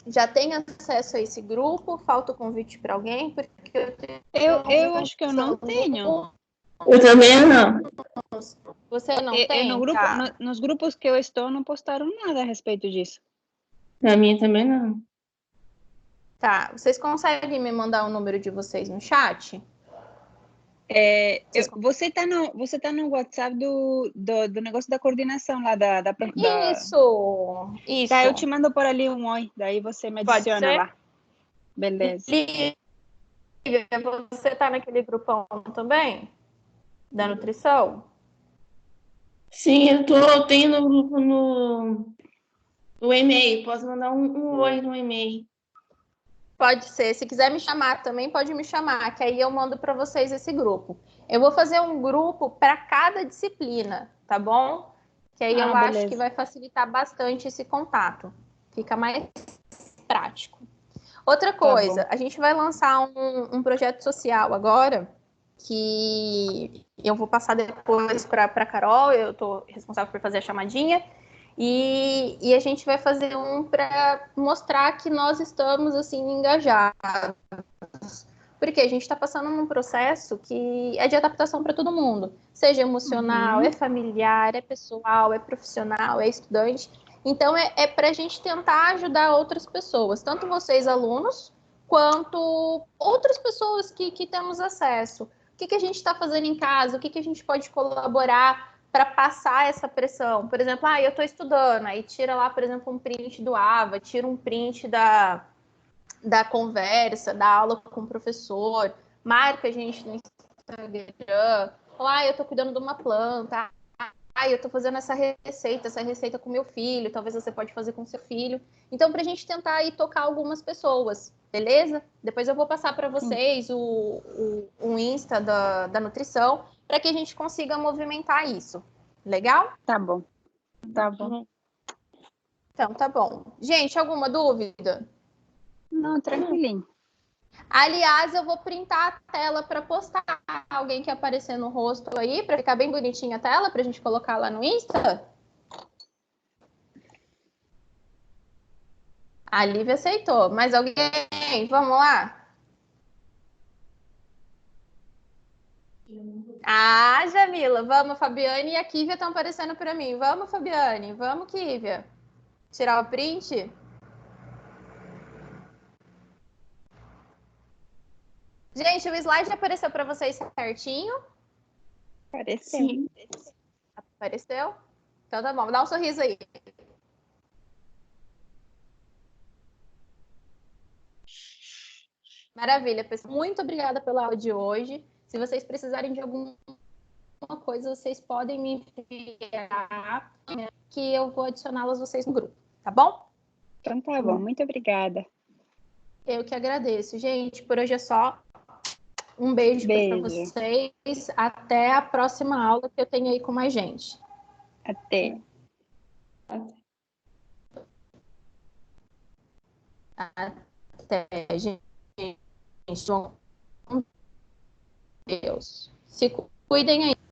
Já tem acesso a esse grupo? Falta o convite para alguém? Porque Eu acho que eu não tenho. Eu também não. Você não Eu tem? no grupo, Tá. nos grupos que eu estou não postaram nada a respeito disso. Pra mim também não. Tá. Vocês conseguem me mandar o número de vocês no chat? Você tá no WhatsApp do negócio da coordenação lá da. Isso! Tá, eu Isso. te mando por ali um oi, daí você me Pode adiciona ser? lá. Beleza. Lívia, você tá naquele grupão também? Da nutrição? Sim, tenho no grupo no e-mail. Posso mandar um oi no e-mail. Pode ser. Se quiser me chamar também, pode me chamar, que aí eu mando para vocês esse grupo. Eu vou fazer um grupo para cada disciplina, tá bom? Que aí eu acho que Beleza. vai facilitar bastante esse contato. Fica mais prático. Outra coisa, a gente vai lançar um projeto social agora, que eu vou passar depois para a Carol, eu estou responsável por fazer a chamadinha, e a gente vai fazer um para mostrar que nós estamos assim engajados. Porque a gente está passando num processo que é de adaptação para todo mundo, seja emocional, é familiar, é pessoal, é profissional, é estudante. Então, é para a gente tentar ajudar outras pessoas, tanto vocês, alunos, quanto outras pessoas que temos acesso. O que a gente está fazendo em casa? O que a gente pode colaborar para passar essa pressão? Por exemplo, eu estou estudando, aí tira lá, por exemplo, um print do AVA, tira um print da conversa, da aula com o professor, marca a gente no Instagram, fala, eu tô cuidando de uma planta, eu tô fazendo essa receita com meu filho, talvez você pode fazer com seu filho. Então, pra gente tentar aí tocar algumas pessoas, beleza? Depois eu vou passar para vocês o Insta da nutrição, para que a gente consiga movimentar isso. Legal? Tá bom. Tá bom. Então, tá bom. Gente, alguma dúvida? Não, tranquilinho. Aliás, eu vou printar a tela para postar alguém que aparecer no rosto aí, para ficar bem bonitinha a tela, para a gente colocar lá no Insta. A Lívia aceitou. Mais alguém? Vamos lá? Jamila, vamos, Fabiane e a Kívia estão aparecendo para mim. Vamos, Fabiane, vamos, Kívia. Tirar o print? Gente, o slide apareceu para vocês certinho? Apareceu. Sim. Apareceu? Então tá bom, dá um sorriso aí. Maravilha, pessoal. Muito obrigada pela aula de hoje. Se vocês precisarem de alguma coisa, vocês podem me enviar, que eu vou adicioná-las vocês no grupo, tá bom? Então tá bom, muito obrigada. Eu que agradeço. Gente, por hoje é só. Um beijo para vocês. Até a próxima aula que eu tenho aí com mais gente. Até. Até, gente. Deus. Se cuidem aí.